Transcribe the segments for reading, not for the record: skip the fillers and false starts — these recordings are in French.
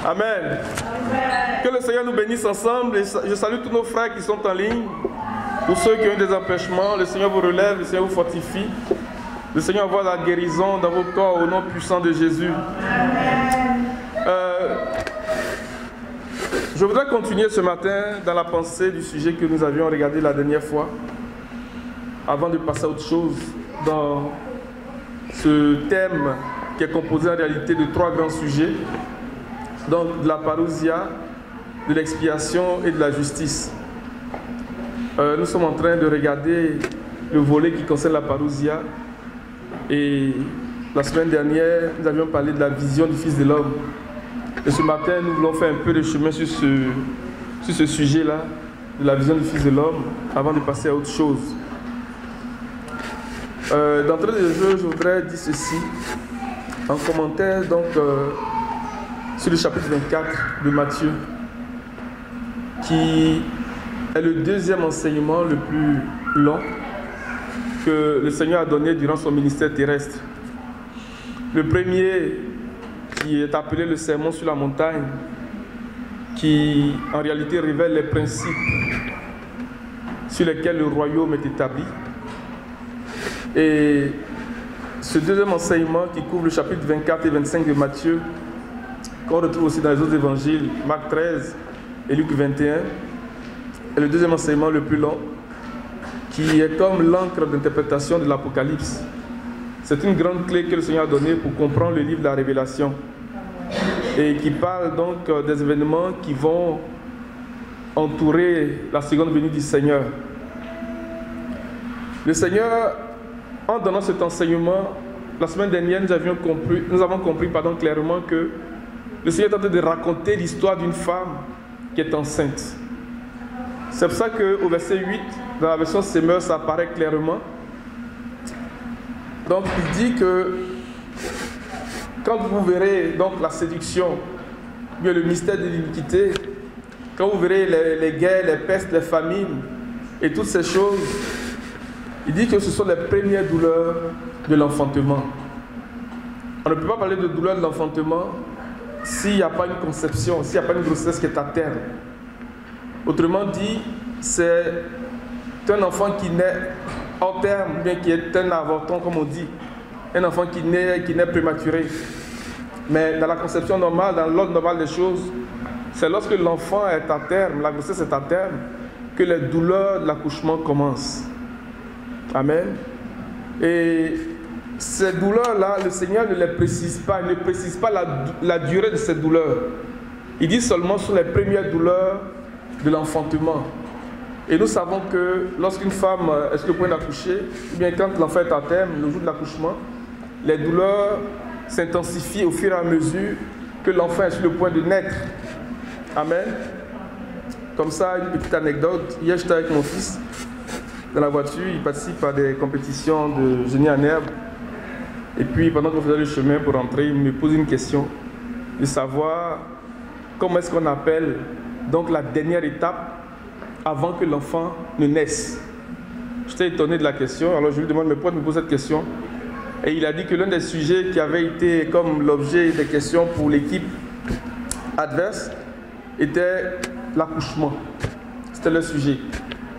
Amen. Que le Seigneur nous bénisse ensemble. Je salue tous nos frères qui sont en ligne. Pour ceux qui ont des empêchements, le Seigneur vous relève, le Seigneur vous fortifie. Le Seigneur envoie la guérison dans vos corps au nom puissant de Jésus. Je voudrais continuer ce matin dans la pensée du sujet que nous avions regardé la dernière fois, avant de passer à autre chose, dans ce thème qui est composé en réalité de trois grands sujets, donc de la parousia, de l'expiation et de la justice. Nous sommes en train de regarder le volet qui concerne la parousia, et la semaine dernière, nous avions parlé de la vision du Fils de l'homme. Et ce matin, nous voulons faire un peu de chemin sur ce sujet-là, de la vision du Fils de l'homme, avant de passer à autre chose. D'entrée de jeu, je voudrais dire ceci, en commentaire donc, sur le chapitre 24 de Matthieu, qui est le deuxième enseignement le plus long que le Seigneur a donné durant son ministère terrestre. Le premier, qui est appelé le sermon sur la montagne, qui en réalité révèle les principes sur lesquels le royaume est établi. Et ce deuxième enseignement qui couvre le chapitre 24 et 25 de Matthieu, qu'on retrouve aussi dans les autres évangiles, Marc 13 et Luc 21, est le deuxième enseignement le plus long, qui est comme l'encre d'interprétation de l'Apocalypse. C'est une grande clé que le Seigneur a donnée pour comprendre le livre de la Révélation, et qui parle donc des événements qui vont entourer la seconde venue du Seigneur. Le Seigneur, en donnant cet enseignement, la semaine dernière, nous avons compris clairement que le Seigneur est en train de raconter l'histoire d'une femme qui est enceinte. C'est pour ça qu'au verset 8, dans la version Semeur, ça apparaît clairement. Donc il dit que quand vous verrez donc la séduction, bien le mystère de l'iniquité, quand vous verrez les guerres, les pestes, les famines et toutes ces choses, il dit que ce sont les premières douleurs de l'enfantement. On ne peut pas parler de douleur de l'enfantement s'il n'y a pas une conception, s'il n'y a pas une grossesse qui est à terme. Autrement dit, c'est un enfant qui naît hors terme, bien qui est un avorton, comme on dit. Un enfant qui naît prématuré. Mais dans la conception normale, dans l'ordre normal des choses, c'est lorsque l'enfant est à terme, la grossesse est à terme, que les douleurs de l'accouchement commencent. Amen. Et ces douleurs-là, le Seigneur ne les précise pas. Il ne précise pas la durée de ces douleurs. Il dit seulement sur les premières douleurs de l'enfantement. Et nous savons que lorsqu'une femme est sur le point d'accoucher, ou bien quand l'enfant est à terme, le jour de l'accouchement, les douleurs s'intensifient au fur et à mesure que l'enfant est sur le point de naître. Amen. Comme ça, une petite anecdote. Hier, j'étais avec mon fils dans la voiture. Il participe à des compétitions de génie en herbe. Et puis, pendant qu'on faisait le chemin pour rentrer, il me pose une question de savoir comment est-ce qu'on appelle donc la dernière étape avant que l'enfant ne naisse. J'étais étonné de la question. Alors je lui demande, mais pourquoi tu me poses cette question? Et il a dit que l'un des sujets qui avait été comme l'objet des questions pour l'équipe adverse était l'accouchement. C'était le sujet.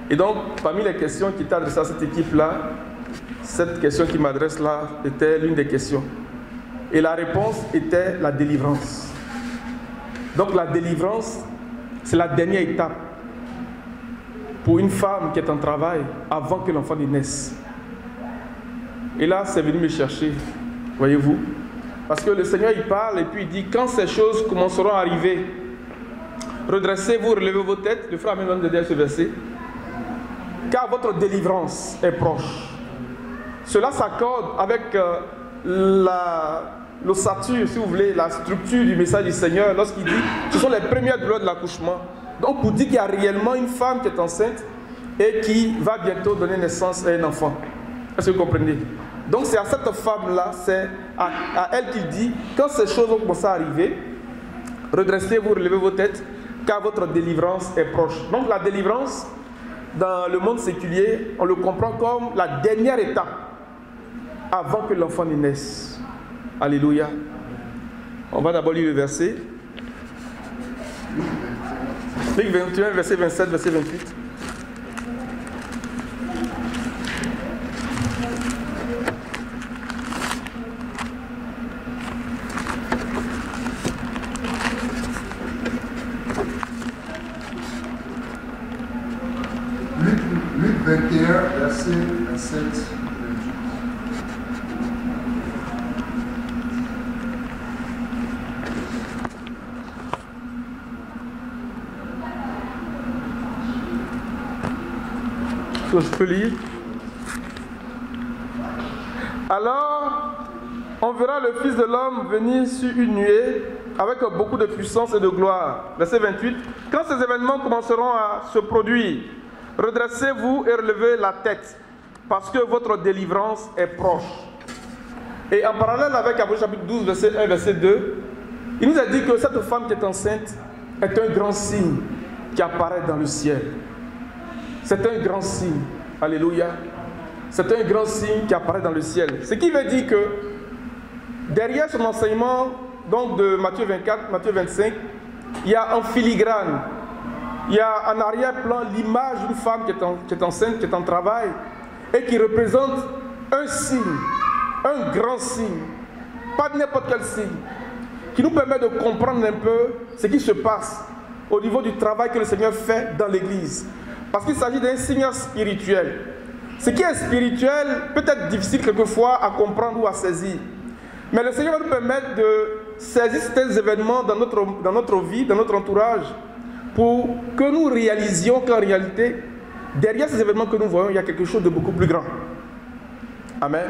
Et donc, parmi les questions qui étaient adressées à cette équipe-là, cette question qui m'adresse là était l'une des questions. Et la réponse était la délivrance. Donc la délivrance, c'est la dernière étape pour une femme qui est en travail avant que l'enfant ne naisse. Et là, c'est venu me chercher, voyez-vous. Parce que le Seigneur, il parle et puis il dit, quand ces choses commenceront à arriver, redressez-vous, relevez vos têtes. Le frère Amen vient de dire ce verset. Car votre délivrance est proche. Cela s'accorde avec l'ossature, si vous voulez, la structure du message du Seigneur lorsqu'il dit, ce sont les premières douleurs de l'accouchement. Donc pour dire qu'il y a réellement une femme qui est enceinte et qui va bientôt donner naissance à un enfant. Est-ce que vous comprenez? Donc c'est à cette femme-là, c'est à elle qu'il dit, quand ces choses vont commencer à arriver, redressez-vous, relevez vos têtes, car votre délivrance est proche. Donc la délivrance, dans le monde séculier, on le comprend comme la dernière étape avant que l'enfant ne naisse. Alléluia. On va d'abord lire le verset. Luc 21, verset 27, verset 28. Luc 21, verset 27. Je peux lire. Alors, on verra le Fils de l'homme venir sur une nuée avec beaucoup de puissance et de gloire. Verset 28. Quand ces événements commenceront à se produire, redressez-vous et relevez la tête, parce que votre délivrance est proche. Et en parallèle avec Apocalypse chapitre 12, verset 1, verset 2, il nous a dit que cette femme qui est enceinte est un grand signe qui apparaît dans le ciel. C'est un grand signe. Alléluia. C'est un grand signe qui apparaît dans le ciel. Ce qui veut dire que derrière son enseignement, donc de Matthieu 24, Matthieu 25, il y a en filigrane, il y a en arrière-plan l'image d'une femme qui est enceinte, qui est en travail et qui représente un signe, un grand signe, pas n'importe quel signe, qui nous permet de comprendre un peu ce qui se passe au niveau du travail que le Seigneur fait dans l'Église. Parce qu'il s'agit d'un signe spirituel. Ce qui est spirituel peut être difficile quelquefois à comprendre ou à saisir. Mais le Seigneur va nous permettre de saisir certains événements dans notre vie, dans notre entourage, pour que nous réalisions qu'en réalité, derrière ces événements que nous voyons, il y a quelque chose de beaucoup plus grand. Amen.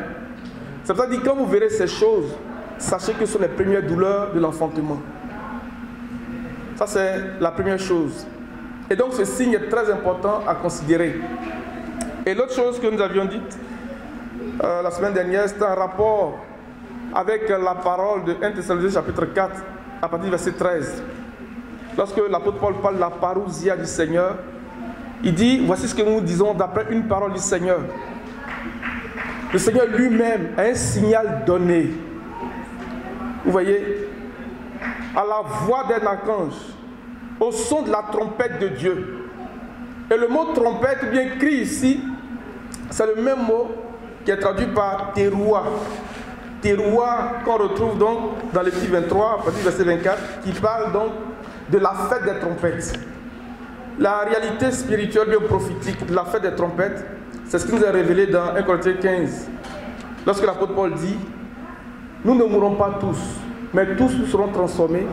C'est pour ça que quand vous verrez ces choses, sachez que ce sont les premières douleurs de l'enfantement. Ça, c'est la première chose. Et donc ce signe est très important à considérer. Et l'autre chose que nous avions dite la semaine dernière, c'est un rapport avec la parole de 1 Thessaloniciens chapitre 4, à partir du verset 13. Lorsque l'apôtre Paul parle de la parousia du Seigneur, il dit, voici ce que nous disons d'après une parole du Seigneur. Le Seigneur lui-même a un signal donné. Vous voyez, à la voix d'un archange, au son de la trompette de Dieu. Et le mot trompette, bien écrit ici, c'est le même mot qui est traduit par teroua. Teroua qu'on retrouve donc dans Lévitique 23, à partir du verset 24, qui parle donc de la fête des trompettes. La réalité spirituelle bien prophétique de la fête des trompettes, c'est ce qui nous est révélé dans 1 Corinthiens 15. Lorsque l'apôtre Paul dit, nous ne mourrons pas tous, mais tous nous serons transformés.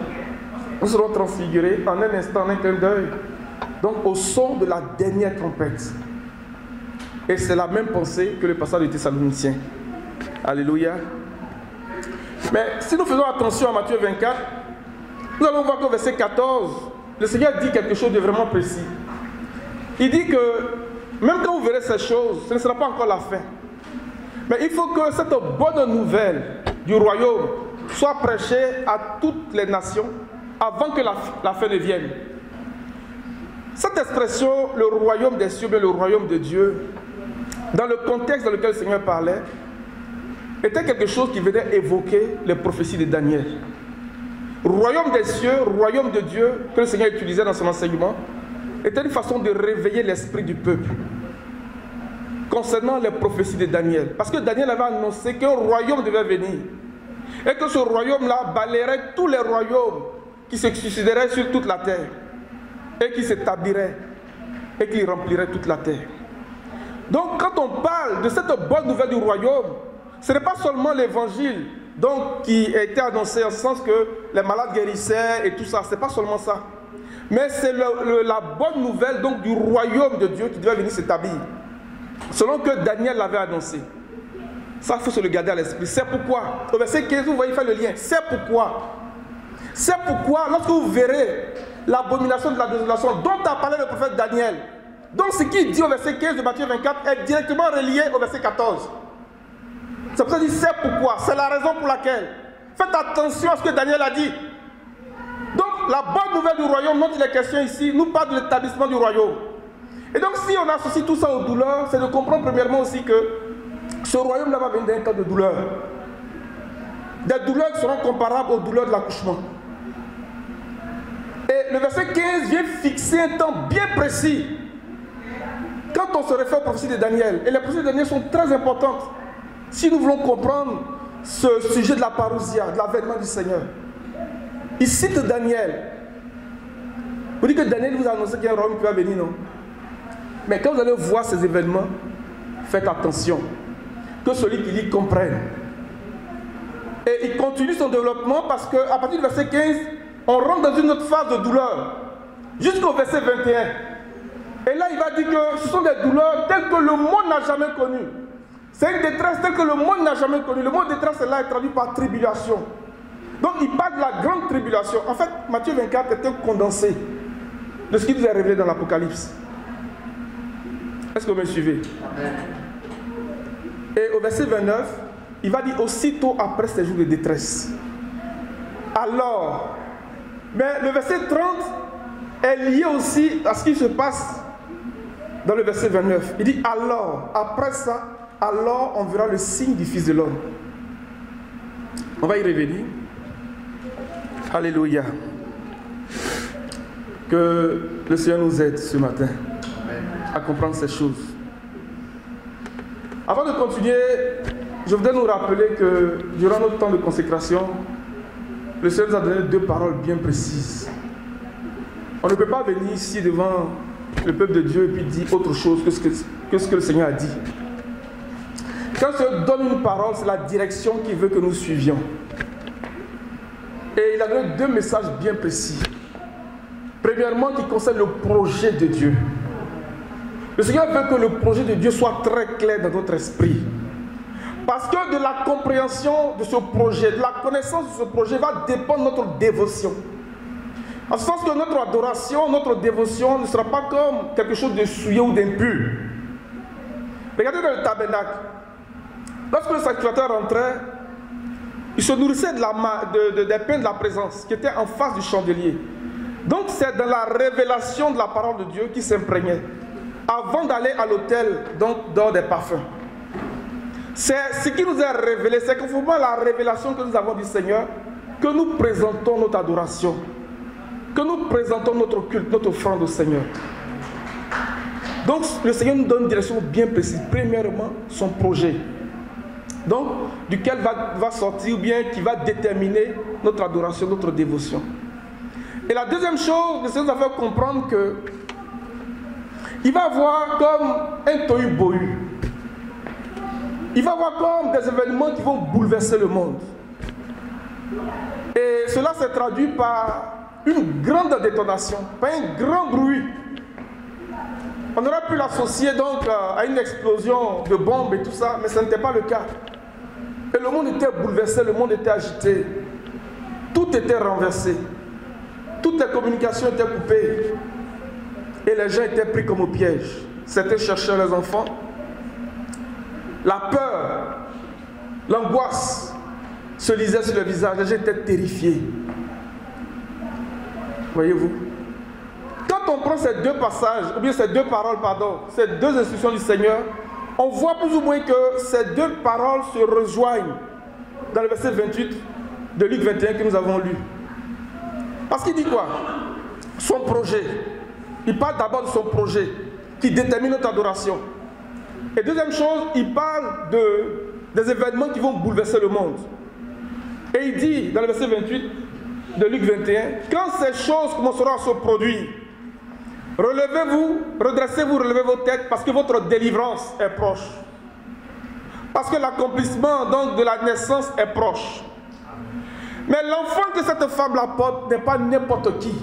Nous serons transfigurés en un instant, en un clin d'œil. Donc au son de la dernière trompette. Et c'est la même pensée que le passage de Thessaloniciens. Alléluia. Mais si nous faisons attention à Matthieu 24, nous allons voir qu'au verset 14, le Seigneur dit quelque chose de vraiment précis. Il dit que même quand vous verrez ces choses, ce ne sera pas encore la fin. Mais il faut que cette bonne nouvelle du royaume soit prêchée à toutes les nations avant que la fin ne vienne. Cette expression, le royaume des cieux, le royaume de Dieu, dans le contexte dans lequel le Seigneur parlait, était quelque chose qui venait évoquer les prophéties de Daniel. Royaume des cieux, royaume de Dieu, que le Seigneur utilisait dans son enseignement, était une façon de réveiller l'esprit du peuple concernant les prophéties de Daniel. Parce que Daniel avait annoncé qu'un royaume devait venir et que ce royaume-là balayerait tous les royaumes qui se succéderaient sur toute la terre et qui s'établirait et qui remplirait toute la terre. Donc quand on parle de cette bonne nouvelle du royaume, ce n'est pas seulement l'évangile donc, qui a été annoncé en ce sens que les malades guérissaient et tout ça, ce n'est pas seulement ça. Mais c'est la bonne nouvelle donc, du royaume de Dieu qui devait venir s'établir, selon que Daniel l'avait annoncé. Ça, il faut se le garder à l'esprit. C'est pourquoi, au verset 15, vous voyez faire le lien. C'est pourquoi, lorsque vous verrez l'abomination de la désolation dont a parlé le prophète Daniel, donc ce qu'il dit au verset 15 de Matthieu 24 est directement relié au verset 14. C'est pour ça qu'il dit c'est pourquoi, c'est la raison pour laquelle. Faites attention à ce que Daniel a dit. Donc la bonne nouvelle du royaume dont il est question ici nous parle de l'établissement du royaume. Et donc si on associe tout ça aux douleurs, c'est de comprendre premièrement aussi que ce royaume-là va venir d'un temps de douleur. Des douleurs qui seront comparables aux douleurs de l'accouchement. Et le verset 15 vient fixer un temps bien précis. Quand on se réfère aux prophéties de Daniel, et les prophéties de Daniel sont très importantes, si nous voulons comprendre ce sujet de la parousia, de l'avènement du Seigneur. Il cite Daniel. Vous dites que Daniel vous a annoncé qu'il y a un royaume qui va venir, non? Mais quand vous allez voir ces événements, faites attention. Que celui qui lit comprenne. Et il continue son développement parce qu'à partir du verset 15, on rentre dans une autre phase de douleur. Jusqu'au verset 21. Et là, il va dire que ce sont des douleurs telles que le monde n'a jamais connues. C'est une détresse telle que le monde n'a jamais connue. Le mot détresse là est traduit par tribulation. Donc il parle de la grande tribulation. En fait, Matthieu 24 est un condensé de ce qui nous est révélé dans l'Apocalypse. Est-ce que vous me suivez? Et au verset 29, il va dire aussitôt après ces jours de détresse. Alors, mais le verset 30 est lié aussi à ce qui se passe dans le verset 29. Il dit alors, après ça, alors on verra le signe du Fils de l'homme. On va y revenir. Alléluia. Que le Seigneur nous aide ce matin à comprendre ces choses. Avant de continuer, je voudrais nous rappeler que durant notre temps de consécration, le Seigneur nous a donné 2 paroles bien précises. On ne peut pas venir ici devant le peuple de Dieu et puis dire autre chose que ce que le Seigneur a dit. Quand le Seigneur donne une parole, c'est la direction qu'il veut que nous suivions. Et il a donné 2 messages bien précis. Premièrement, qui concerne le projet de Dieu. Le Seigneur veut que le projet de Dieu soit très clair dans notre esprit. Parce que de la compréhension de ce projet, de la connaissance de ce projet va dépendre notre dévotion. En ce sens que notre adoration, notre dévotion ne sera pas comme quelque chose de souillé ou d'impur. Regardez dans le tabernacle. Lorsque le sacrificateur rentrait, il se nourrissait des pains de la présence qui étaient en face du chandelier. Donc c'est dans la révélation de la parole de Dieu qu'il s'imprégnait. Avant d'aller à l'autel, donc dans des parfums. C'est ce qui nous est révélé, c'est conformément à la révélation que nous avons du Seigneur, que nous présentons notre adoration, que nous présentons notre culte, notre offrande au Seigneur. Donc le Seigneur nous donne une direction bien précise. Premièrement, son projet. Donc, duquel va sortir ou bien qui va déterminer notre adoration, notre dévotion. Et la deuxième chose, le Seigneur nous a fait comprendre que il va voir comme un tohu-bohu. Il va voir comme des événements qui vont bouleverser le monde. Et cela s'est traduit par une grande détonation, par un grand bruit. On aurait pu l'associer donc à une explosion de bombes et tout ça, mais ce n'était pas le cas. Et le monde était bouleversé, le monde était agité. Tout était renversé. Toutes les communications étaient coupées. Et les gens étaient pris comme au piège. Certains cherchaient les enfants. La peur, l'angoisse se lisait sur le visage. Les gens étaient terrifiés. Voyez-vous? Quand on prend ces 2 passages, ou bien ces 2 paroles, pardon, ces 2 instructions du Seigneur, on voit plus ou moins que ces 2 paroles se rejoignent dans le verset 28 de Luc 21 que nous avons lu. Parce qu'il dit quoi? Son projet. Il parle d'abord de son projet qui détermine notre adoration. Et deuxième chose, il parle des événements qui vont bouleverser le monde. Et il dit dans le verset 28 de Luc 21, quand ces choses commenceront à se produire, relevez-vous, redressez-vous, relevez vos têtes parce que votre délivrance est proche. Parce que l'accomplissement donc de la naissance est proche. Mais l'enfant que cette femme-là porte n'est pas n'importe qui.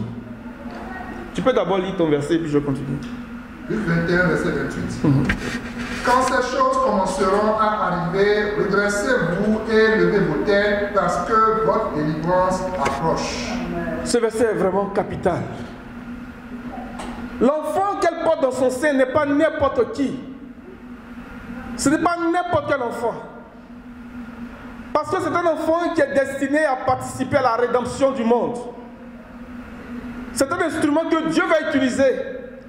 Tu peux d'abord lire ton verset et puis je continue. Luc 21, verset 28. Quand ces choses commenceront à arriver, redressez-vous et levez vos têtes parce que votre délivrance approche. Ce verset est vraiment capital. L'enfant qu'elle porte dans son sein n'est pas n'importe qui. Ce n'est pas n'importe quel enfant. Parce que c'est un enfant qui est destiné à participer à la rédemption du monde. C'est un instrument que Dieu va utiliser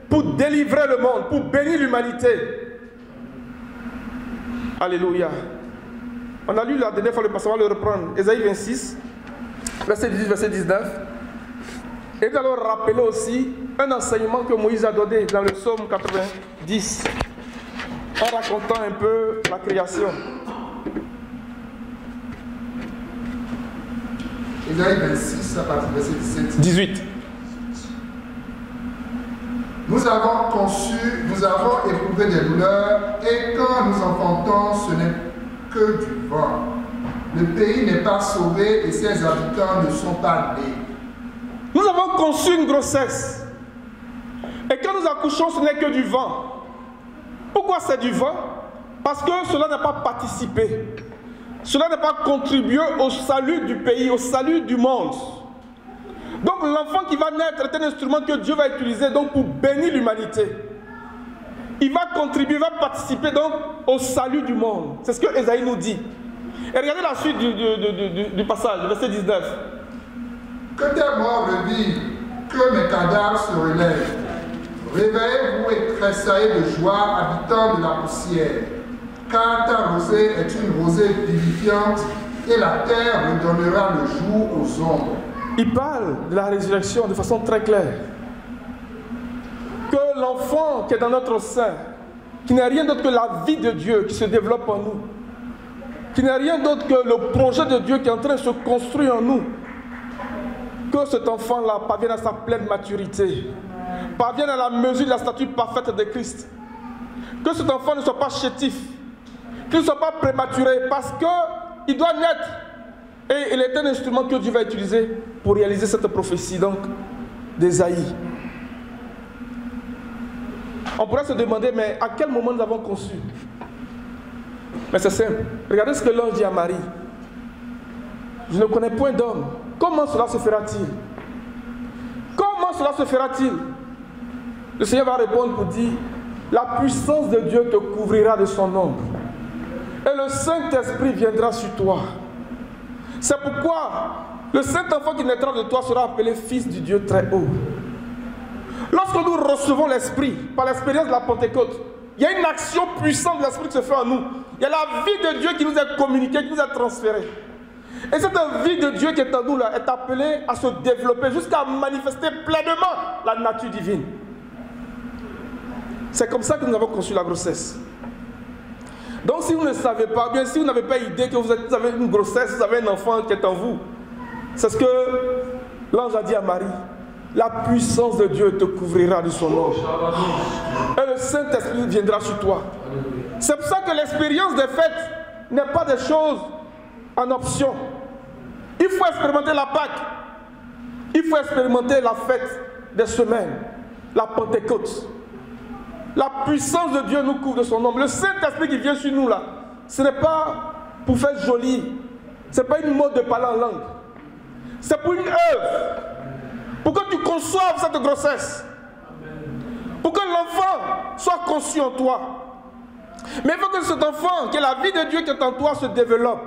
pour délivrer le monde, pour bénir l'humanité. Alléluia. On a lu la dernière fois le passage, on va le reprendre. Ésaïe 26, verset 18, verset 19. Et nous allons rappeler aussi un enseignement que Moïse a donné dans le psaume 90, en racontant un peu la création. Ésaïe 26, à partir du verset 17. 18. Nous avons conçu, nous avons éprouvé des douleurs, et quand nous enfantons, ce n'est que du vent. Le pays n'est pas sauvé et ses habitants ne sont pas nés. Nous avons conçu une grossesse. Et quand nous accouchons, ce n'est que du vent. Pourquoi c'est du vent? Parce que cela n'a pas participé. Cela n'a pas contribué au salut du pays, au salut du monde. Donc l'enfant qui va naître est un instrument que Dieu va utiliser donc pour bénir l'humanité. Il va contribuer, va participer donc au salut du monde. C'est ce que Ésaïe nous dit. Et regardez la suite du passage, verset 19. Que tes morts revivent, que mes cadavres se relèvent. Réveillez-vous et tressaillez de joie, habitants de la poussière. Car ta rosée est une rosée vivifiante et la terre redonnera le jour aux ombres. Il parle de la résurrection de façon très claire. Que l'enfant qui est dans notre sein, qui n'est rien d'autre que la vie de Dieu qui se développe en nous, qui n'est rien d'autre que le projet de Dieu qui est en train de se construire en nous, que cet enfant-là parvienne à sa pleine maturité, parvienne à la mesure de la stature parfaite de Christ. Que cet enfant ne soit pas chétif, qu'il ne soit pas prématuré, parce qu'il doit naître. Et il est un instrument que Dieu va utiliser pour réaliser cette prophétie donc d'Ésaïe. On pourrait se demander, mais à quel moment nous avons conçu? Mais c'est simple. Regardez ce que l'ange dit à Marie. Je ne connais point d'homme. Comment cela se fera-t-il? Comment cela se fera-t-il? Le Seigneur va répondre pour dire, la puissance de Dieu te couvrira de son ombre. Et le Saint-Esprit viendra sur toi. C'est pourquoi le Saint-Enfant qui naîtra de toi sera appelé Fils du Dieu très haut. Lorsque nous recevons l'Esprit, par l'expérience de la Pentecôte, il y a une action puissante de l'Esprit qui se fait en nous. Il y a la vie de Dieu qui nous est communiquée, qui nous est transférée. Et cette vie de Dieu qui est en nous là, est appelée à se développer jusqu'à manifester pleinement la nature divine. C'est comme ça que nous avons conçu la grossesse. Donc si vous ne savez pas, bien si vous n'avez pas idée que vous avez une grossesse, vous avez un enfant qui est en vous, c'est ce que l'ange a dit à Marie. La puissance de Dieu te couvrira de son ombre. Et le Saint-Esprit viendra sur toi. C'est pour ça que l'expérience des fêtes n'est pas des choses en option. Il faut expérimenter la Pâque. Il faut expérimenter la fête des semaines, la Pentecôte. La puissance de Dieu nous couvre de son ombre. Le Saint-Esprit qui vient sur nous là, ce n'est pas pour faire joli. Ce n'est pas une mode de parler en langue. C'est pour une œuvre. Pour que tu conçoives cette grossesse. Pour que l'enfant soit conçu en toi. Mais il faut que cet enfant, que la vie de Dieu qui est en toi se développe.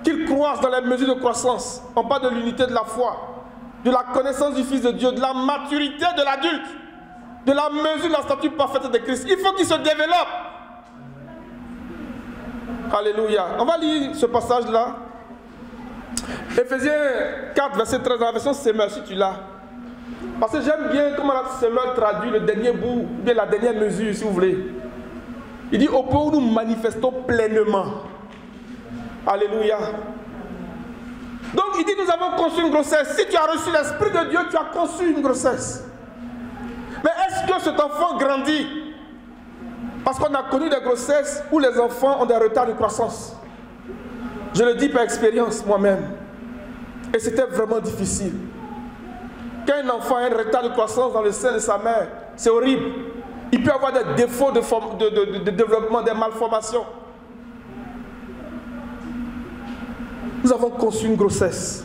Qu'il croisse dans les mesures de croissance. On parle de l'unité de la foi, de la connaissance du Fils de Dieu, de la maturité de l'adulte, de la mesure de la stature parfaite de Christ. Il faut qu'il se développe. Alléluia. On va lire ce passage-là. Éphésiens 4, verset 13, dans la version Semeur, si tu l'as. Parce que j'aime bien comment la Semeur traduit le dernier bout, ou bien la dernière mesure, si vous voulez. Il dit, au point où nous manifestons pleinement. Alléluia. Donc il dit, nous avons conçu une grossesse. Si tu as reçu l'Esprit de Dieu, tu as conçu une grossesse. Mais est-ce que cet enfant grandit? Parce qu'on a connu des grossesses où les enfants ont des retards de croissance. Je le dis par expérience moi-même. Et c'était vraiment difficile. Quand un enfant a un retard de croissance dans le sein de sa mère, c'est horrible. Il peut avoir des défauts de développement, des malformations. Nous avons conçu une grossesse.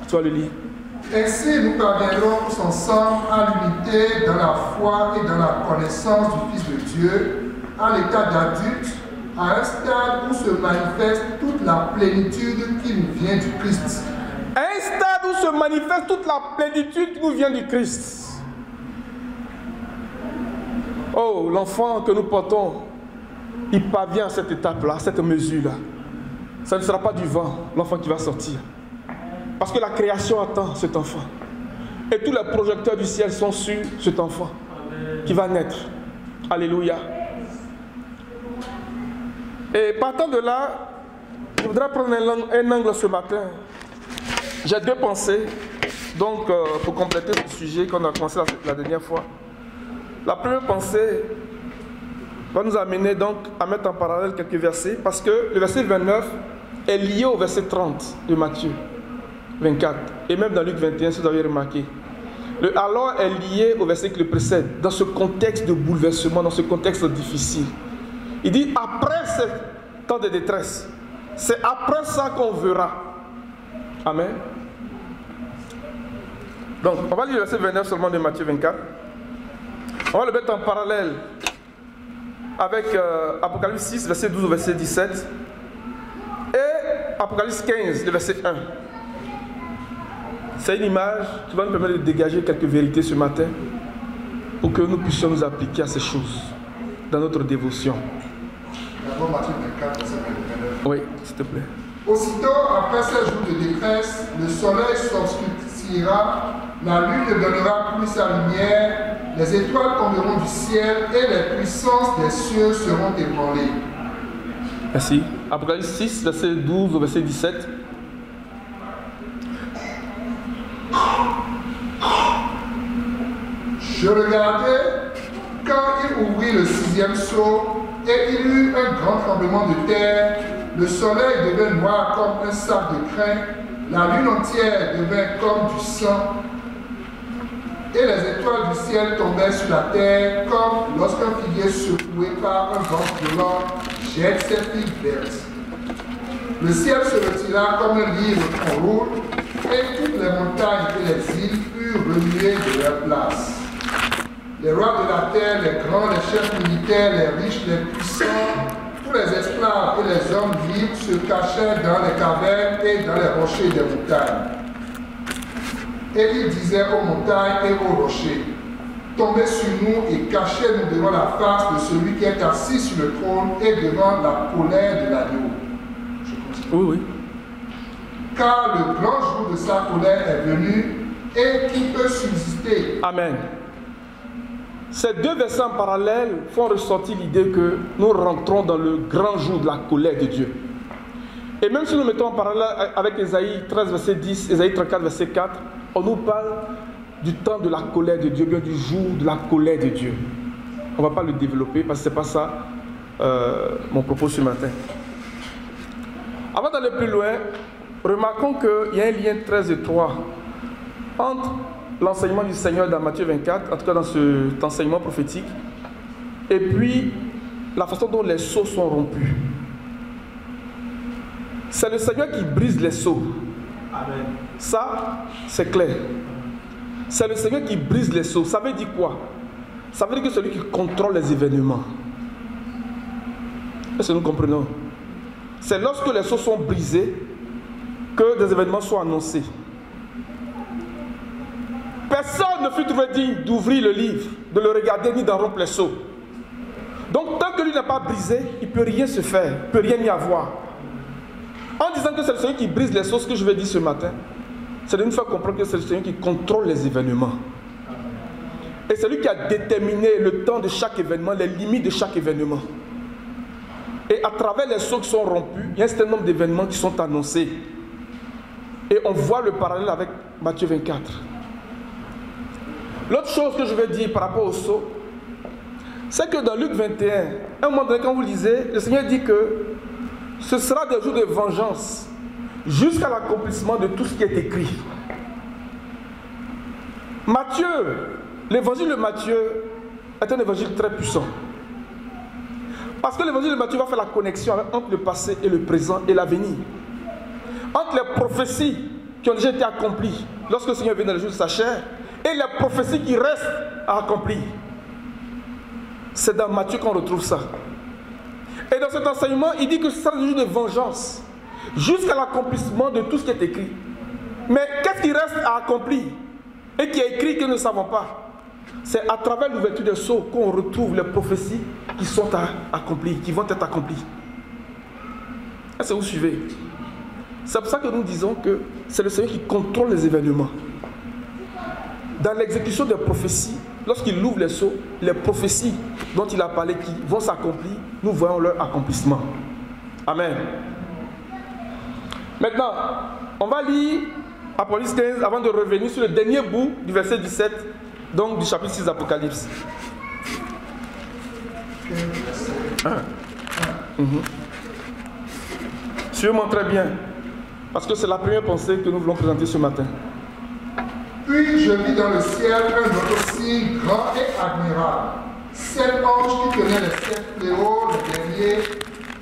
Tu vas le lire. Ainsi, nous parviendrons tous ensemble à l'unité dans la foi et dans la connaissance du Fils de Dieu, à l'état d'adulte, à un stade où se manifeste toute la plénitude qui nous vient du Christ. À un stade où se manifeste toute la plénitude qui nous vient du Christ. Oh, l'enfant que nous portons, il parvient à cette étape-là, à cette mesure-là. Ça ne sera pas du vent, l'enfant qui va sortir. Parce que la création attend cet enfant. Et tous les projecteurs du ciel sont sur cet enfant qui va naître. Alléluia. Et partant de là, je voudrais prendre un angle ce matin. J'ai deux pensées, donc pour compléter ce sujet qu'on a commencé la dernière fois. La première pensée va nous amener donc à mettre en parallèle quelques versets, parce que le verset 29 est lié au verset 30 de Matthieu 24, et même dans Luc 21, si vous avez remarqué. Le alors est lié au verset qui le précède, dans ce contexte de bouleversement, dans ce contexte difficile. Il dit, après ce temps de détresse, c'est après ça qu'on verra. Amen. Donc, on va lire le verset 29 seulement de Matthieu 24. On va le mettre en parallèle avec Apocalypse 6, verset 12 au verset 17. Et Apocalypse 15, le verset 1. C'est une image qui va nous permettre de dégager quelques vérités ce matin pour que nous puissions nous appliquer à ces choses dans notre dévotion. D'abord Matthieu 24, verset 29. Oui, s'il te plaît. Aussitôt après ces jours de détresse, le soleil s'obscurcira, la lune ne donnera plus sa lumière, les étoiles tomberont du ciel et les puissances des cieux seront ébranlées. Merci. Apocalypse 6, verset 12 au verset 17. Je regardais quand il ouvrit le sixième sceau et il y eut un grand tremblement de terre. Le soleil devint noir comme un sac de crin, la lune entière devint comme du sang, et les étoiles du ciel tombaient sur la terre comme lorsqu'un figuier secoué par un vent violent jette ses figues vertes. Le ciel se retira comme un livre qu'on roule, et toutes les montagnes et les îles furent remuées de leur place. Les rois de la terre, les grands, les chefs militaires, les riches, les puissants, tous les esclaves et les hommes libres se cachèrent dans les cavernes et dans les rochers des montagnes. Et il disait aux montagnes et aux rochers, tombez sur nous et cachez-nous devant la face de celui qui est assis sur le trône et devant la colère de l'agneau. Oui, oui. Car le grand jour de sa colère est venu, et qui peut subsister? Amen. Ces deux versets en parallèle font ressortir l'idée que nous rentrons dans le grand jour de la colère de Dieu. Et même si nous mettons en parallèle avec Ésaïe 13, verset 10, Ésaïe 34, verset 4, on nous parle du temps de la colère de Dieu, bien du jour de la colère de Dieu. On ne va pas le développer parce que ce n'est pas ça mon propos ce matin. Avant d'aller plus loin, remarquons qu'il y a un lien très étroit entre l'enseignement du Seigneur dans Matthieu 24, en tout cas dans cet enseignement prophétique, et puis la façon dont les sceaux sont rompus. C'est le Seigneur qui brise les sceaux. Amen. Ça, c'est clair. C'est le Seigneur qui brise les sceaux. Ça veut dire quoi? Ça veut dire que c'est lui qui contrôle les événements. Est-ce que nous comprenons? C'est lorsque les sceaux sont brisés que des événements sont annoncés. Personne ne fut trouvé digne d'ouvrir le livre, de le regarder ni d'en rompre les sceaux. Donc tant que lui n'a pas brisé, il ne peut rien se faire, il ne peut rien y avoir. En disant que c'est le Seigneur qui brise les sceaux, ce que je vais dire ce matin, c'est de nous faire comprendre que c'est le Seigneur qui contrôle les événements. Et c'est lui qui a déterminé le temps de chaque événement, les limites de chaque événement. Et à travers les sceaux qui sont rompus, il y a un certain nombre d'événements qui sont annoncés. Et on voit le parallèle avec Matthieu 24. L'autre chose que je vais dire par rapport aux sceaux, c'est que dans Luc 21, à un moment donné, quand vous lisez, le Seigneur dit que ce sera des jours de vengeance jusqu'à l'accomplissement de tout ce qui est écrit. Matthieu, l'évangile de Matthieu est un évangile très puissant. Parce que l'évangile de Matthieu va faire la connexion entre le passé et le présent et l'avenir. Entre les prophéties qui ont déjà été accomplies lorsque le Seigneur vient dans le jour de sa chair et les prophéties qui restent à accomplir. C'est dans Matthieu qu'on retrouve ça. Et dans cet enseignement, il dit que ce sera un jour de vengeance jusqu'à l'accomplissement de tout ce qui est écrit. Mais qu'est-ce qui reste à accomplir et qui est écrit que nous ne savons pas? C'est à travers l'ouverture des sceaux qu'on retrouve les prophéties qui sont à accomplir, qui vont être accomplies. Est-ce que vous suivez? C'est pour ça que nous disons que c'est le Seigneur qui contrôle les événements. dans l'exécution des prophéties, lorsqu'il ouvre les sceaux, les prophéties dont il a parlé qui vont s'accomplir, nous voyons leur accomplissement. Amen. Maintenant, on va lire Apocalypse 15 avant de revenir sur le dernier bout du verset 17, donc du chapitre 6 d'Apocalypse. Suivez-moi très bien, parce que c'est la première pensée que nous voulons présenter ce matin. Puis je vis dans le ciel un autre signe grand et admirable. 7 anges qui tenaient les 7 fléaux, les derniers,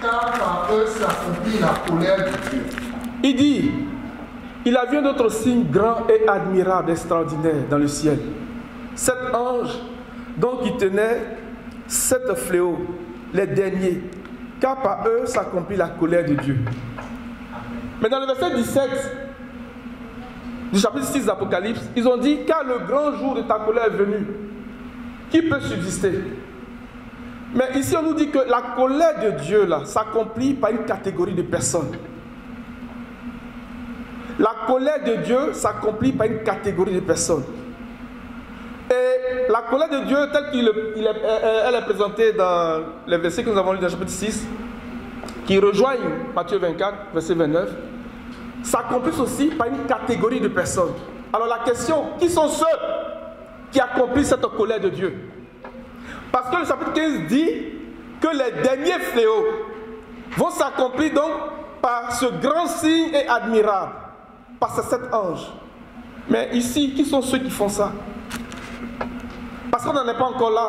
car par eux s'accomplit la colère de Dieu. Il dit, il a vu un autre signe grand et admirable, extraordinaire dans le ciel. 7 anges, donc qui tenaient 7 fléaux, les derniers, car par eux s'accomplit la colère de Dieu. Mais dans le verset 17 du chapitre 6 d'Apocalypse, ils ont dit, car le grand jour de ta colère est venu, qui peut subsister? Mais ici on nous dit que la colère de Dieu là s'accomplit par une catégorie de personnes. La colère de Dieu s'accomplit par une catégorie de personnes. Et la colère de Dieu, telle qu'elle est présentée dans les versets que nous avons lus dans le chapitre 6, qui rejoignent Matthieu 24, verset 29, s'accomplissent aussi par une catégorie de personnes. Alors la question, qui sont ceux qui accomplissent cette colère de Dieu? Parce que le chapitre 15 dit que les derniers fléaux vont s'accomplir donc par ce grand signe et admirable, par ces 7 anges. Mais ici, qui sont ceux qui font ça? Parce qu'on n'en est pas encore là.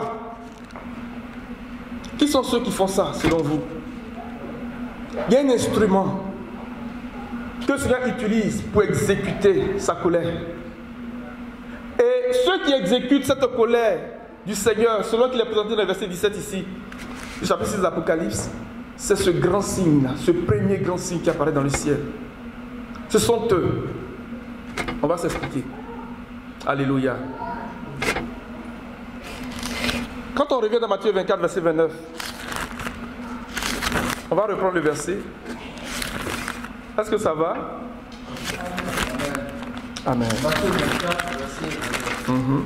Qui sont ceux qui font ça, selon vous? Il y a un instrument que le Seigneur utilise pour exécuter sa colère. Et ceux qui exécutent cette colère du Seigneur, selon qu'il est présenté dans le verset 17 ici, du chapitre 6 de l'Apocalypse, c'est ce grand signe-là, ce premier grand signe qui apparaît dans le ciel. Ce sont eux. On va s'expliquer. Alléluia. Quand on revient dans Matthieu 24, verset 29, on va reprendre le verset. Est-ce que ça va? Amen. Matthieu 24, verset 29.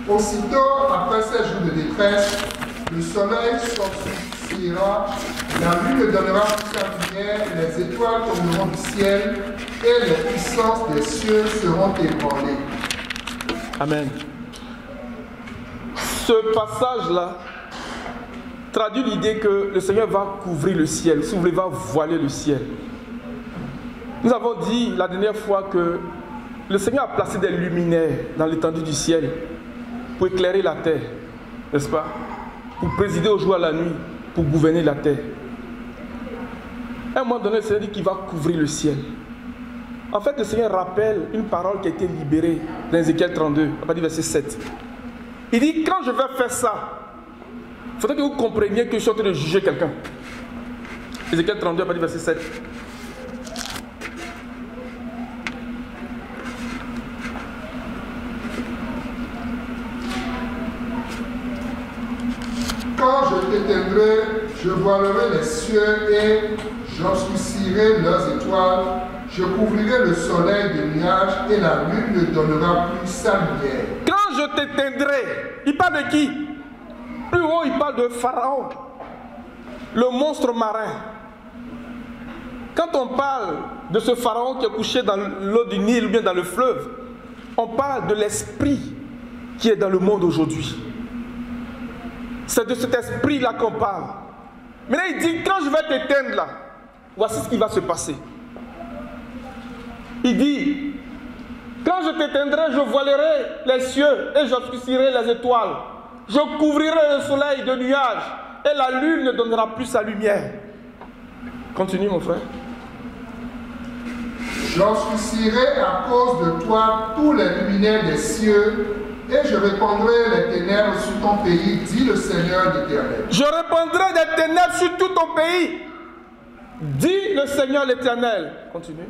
Aussitôt, après ces jours de détresse, le soleil s'obscurcira, la lune ne donnera plus sa lumière, les étoiles tomberont du ciel et les puissances des cieux seront ébranlées. Amen. Ce passage-là traduit l'idée que le Seigneur va couvrir le ciel, si vous voulez, va voiler le ciel. Nous avons dit la dernière fois que le Seigneur a placé des luminaires dans l'étendue du ciel pour éclairer la terre, n'est-ce pas? Pour présider au jour et à la nuit, pour gouverner la terre. À un moment donné, le Seigneur dit qu'il va couvrir le ciel. En fait, le Seigneur rappelle une parole qui a été libérée dans Ézéchiel 32, à partir du verset 7. Il dit, quand je vais faire ça, il faudrait que vous compreniez que je suis en train de juger quelqu'un. Ézéchiel 32, à partir du verset 7. Quand je t'éteindrai, je voilerai les cieux et j'obscurcirai leurs étoiles. Je couvrirai le soleil de nuages et la lune ne donnera plus sa lumière. Quand je t'éteindrai, il parle de qui? Plus haut, il parle de Pharaon, le monstre marin. Quand on parle de ce Pharaon qui est couché dans l'eau du Nil ou bien dans le fleuve, on parle de l'esprit qui est dans le monde aujourd'hui. C'est de cet esprit-là qu'on parle. Maintenant, il dit, quand je vais t'éteindre là, voici ce qui va se passer. Il dit, quand je t'éteindrai, je voilerai les cieux et j'obscurcirai les étoiles. Je couvrirai le soleil de nuages et la lune ne donnera plus sa lumière. Continue, mon frère. J'obscurcirai à cause de toi tous les luminaires des cieux et je répandrai les ténèbres sur ton pays, dit le Seigneur l'Éternel. Je répandrai des ténèbres sur tout ton pays, dit le Seigneur l'Éternel. Continue.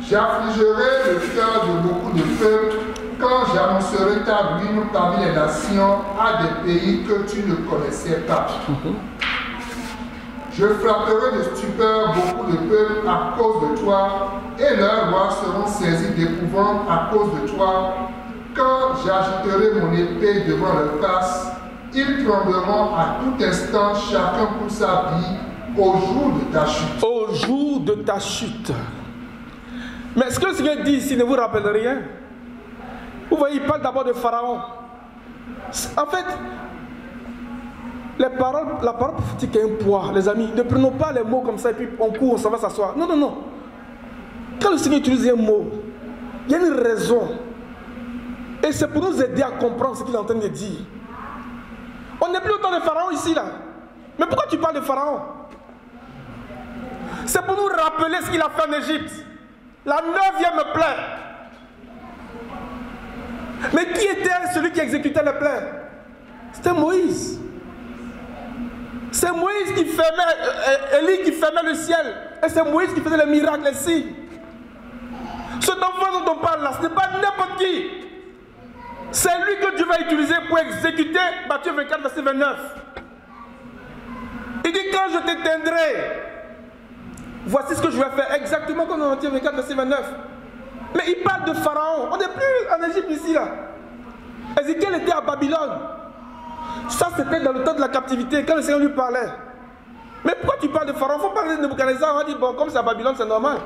J'affligerai le cœur de beaucoup de peuples quand j'annoncerai ta ruine parmi les nations à des pays que tu ne connaissais pas. Je frapperai de stupeur beaucoup de peuples à cause de toi, et leurs rois seront saisis d'épouvante à cause de toi. Quand j'agiterai mon épée devant leur face, ils trembleront à tout instant, chacun pour sa vie, au jour de ta chute. Au jour de ta chute. Mais ce que le Seigneur dit ici ne vous rappelle rien. Vous voyez, il parle d'abord de Pharaon. En fait, la parole prophétique a un poids, les amis. Ne prenons pas les mots comme ça et puis on court, on s'en va s'asseoir. Non, non, non. Quand le Seigneur utilise un mot, il y a une raison. Et c'est pour nous aider à comprendre ce qu'il est en train de dire. On n'est plus au temps de Pharaon ici, là. Mais pourquoi tu parles de Pharaon? C'est pour nous rappeler ce qu'il a fait en Égypte. La 9e plaie. Mais qui était celui qui exécutait les plaies? C'était Moïse. C'est Moïse qui fermait, Élie qui fermait le ciel. Et c'est Moïse qui faisait les miracles, les signes. Cet enfant dont on parle là, ce n'est pas n'importe qui. C'est lui que Dieu va utiliser pour exécuter Matthieu 24, verset 29. Il dit, quand je t'éteindrai, voici ce que je vais faire. Exactement comme dans Matthieu 24, verset 29. Mais il parle de Pharaon. On n'est plus en Égypte ici, là. Ézéchiel était à Babylone. Ça, c'était dans le temps de la captivité, quand le Seigneur lui parlait. Mais pourquoi tu parles de Pharaon? Il faut parler de Nebuchadnezzar. On dit, bon, comme c'est à Babylone, c'est normal.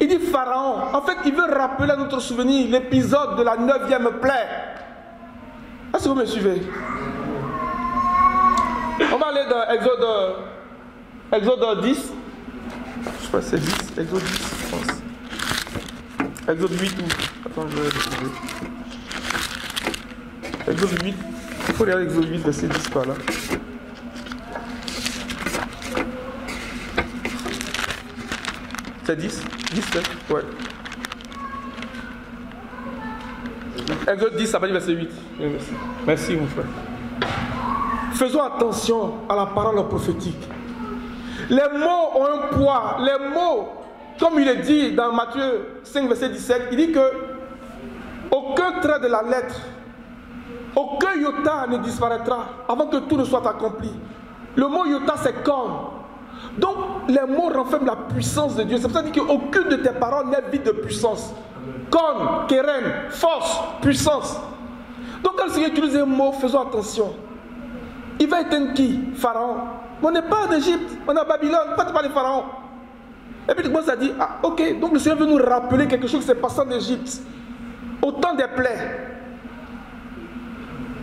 Il dit Pharaon. En fait, il veut rappeler à notre souvenir l'épisode de la 9e plaie. Est-ce que vous me suivez? On va aller dans Exode 10. Je crois que c'est 10. Exode 10, je pense. Exode 8 ou... Attends, je vais retrouver. Exode 8. Il faut regarder Exode 8, verset 10 par là. C'est 10? 10, hein? Ouais. Exode 10, ça va dire verset 8. Merci. Merci, mon frère. Faisons attention à la parole prophétique. Les mots ont un poids. Les mots, comme il est dit dans Matthieu 5, verset 17, il dit que aucun trait de la lettre, aucun iota ne disparaîtra avant que tout ne soit accompli. Le mot iota, c'est comme. Donc, les mots renferment la puissance de Dieu. C'est pour ça qu'il dit qu'aucune de tes paroles n'est vide de puissance. Comme, keren, force, puissance. Donc, quand le Seigneur utilise un mot, faisons attention. Il va éteindre qui? Pharaon. Mais on n'est pas en Égypte, on est à Babylone. Pourquoi tu parles de Pharaon? Et puis, moi, ça dit, ah, ok, donc le Seigneur veut nous rappeler quelque chose qui s'est passé en Égypte. Au temps des plaies.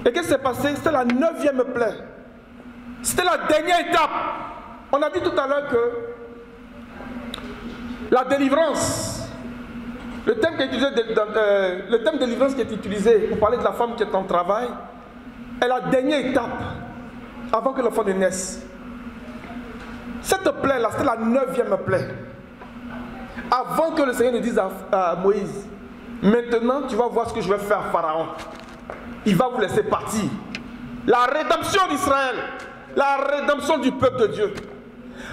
Et qu'est-ce qui s'est passé? C'était la 9e plaie. C'était la dernière étape. On a dit tout à l'heure que la délivrance, le thème de délivrance qui est utilisé pour parler de la femme qui est en travail, est la dernière étape avant que l'enfant ne naisse. Cette plaie-là, c'était la 9e plaie. Avant que le Seigneur ne dise à Moïse, maintenant tu vas voir ce que je vais faire à Pharaon. Il va vous laisser partir. La rédemption d'Israël, la rédemption du peuple de Dieu.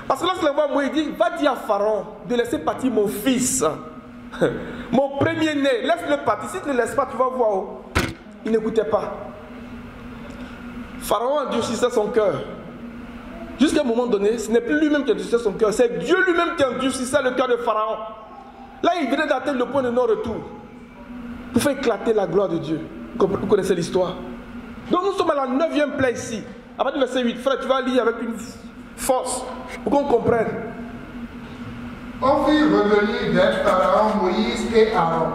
Parce que lorsqu'il envoie Moïse, il dit, va dire à Pharaon de laisser partir mon fils, mon premier-né, laisse-le partir. Si tu ne le laisses pas, tu vas voir où. Il n'écoutait pas. Pharaon endurcissait son cœur. Jusqu'à un moment donné, ce n'est plus lui-même qui endurcissait son cœur, c'est Dieu lui-même qui endurcissait le cœur de Pharaon. Là, il venait d'atteindre le point de non-retour pour faire éclater la gloire de Dieu. Vous connaissez l'histoire. Donc nous sommes à la 9e plaie ici. À partir du verset 8, frère, tu vas lire avec une force pour qu'on comprenne. On fit revenir vers Pharaon, Moïse et Aaron.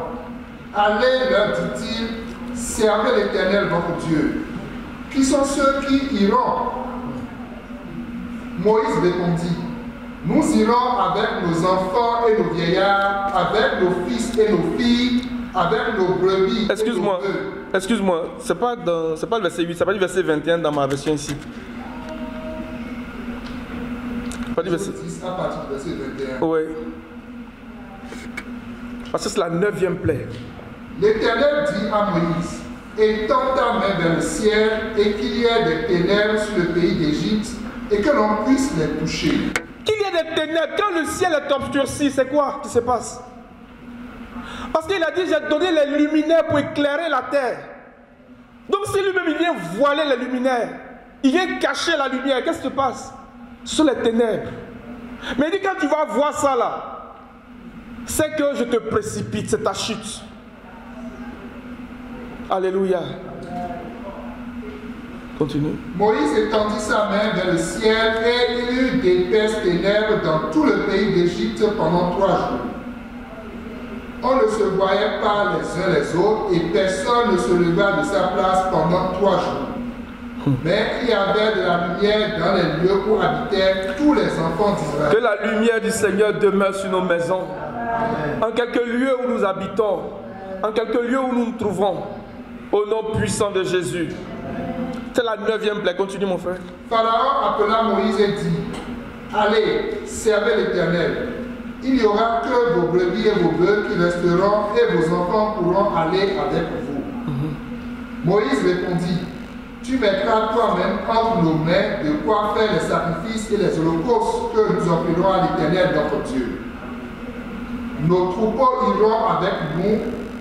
Allez, leur dit-il, servez l'Éternel votre Dieu. Qui sont ceux qui iront? Moïse répondit, nous irons avec nos enfants et nos vieillards, avec nos fils et nos filles, avec nos brebis. Excuse-moi, c'est pas le verset 8, c'est pas le verset 21 dans ma version ici. Pas du verset 10 à partir du verset 21. Oui. Parce que c'est la 9e plaie. L'Éternel dit à Moïse, étends ta main vers le ciel et qu'il y ait des ténèbres sur le pays d'Égypte et que l'on puisse les toucher. Qu'il y ait des ténèbres, quand le ciel est obscurci, c'est quoi qui se passe? Parce qu'il a dit, j'ai donné les luminaires pour éclairer la terre. Donc si lui-même il vient voiler les luminaires, il vient cacher la lumière, qu'est-ce qui se passe? Ce sont les ténèbres. Mais il dit, quand tu vas voir ça là, c'est que je te précipite, c'est ta chute. Alléluia. Continue. Moïse étendit sa main vers le ciel et il eut d'épaisses ténèbres dans tout le pays d'Égypte pendant 3 jours. On ne se voyait pas les uns les autres et personne ne se leva de sa place pendant 3 jours. Mais il y avait de la lumière dans les lieux où habitaient tous les enfants d'Israël. Que la lumière du Seigneur demeure sur nos maisons. En quelques lieux où nous habitons, en quelques lieux où nous nous trouvons, au nom puissant de Jésus. C'est la 9e plaie. Continue mon frère. Pharaon appela Moïse et dit, allez, servez l'Éternel. Il n'y aura que vos brebis et vos bœufs qui resteront et vos enfants pourront aller avec vous. Moïse répondit, tu mettras toi-même entre nos mains de quoi faire les sacrifices et les holocaustes que nous offrirons à l'Éternel notre Dieu. Nos troupeaux iront avec nous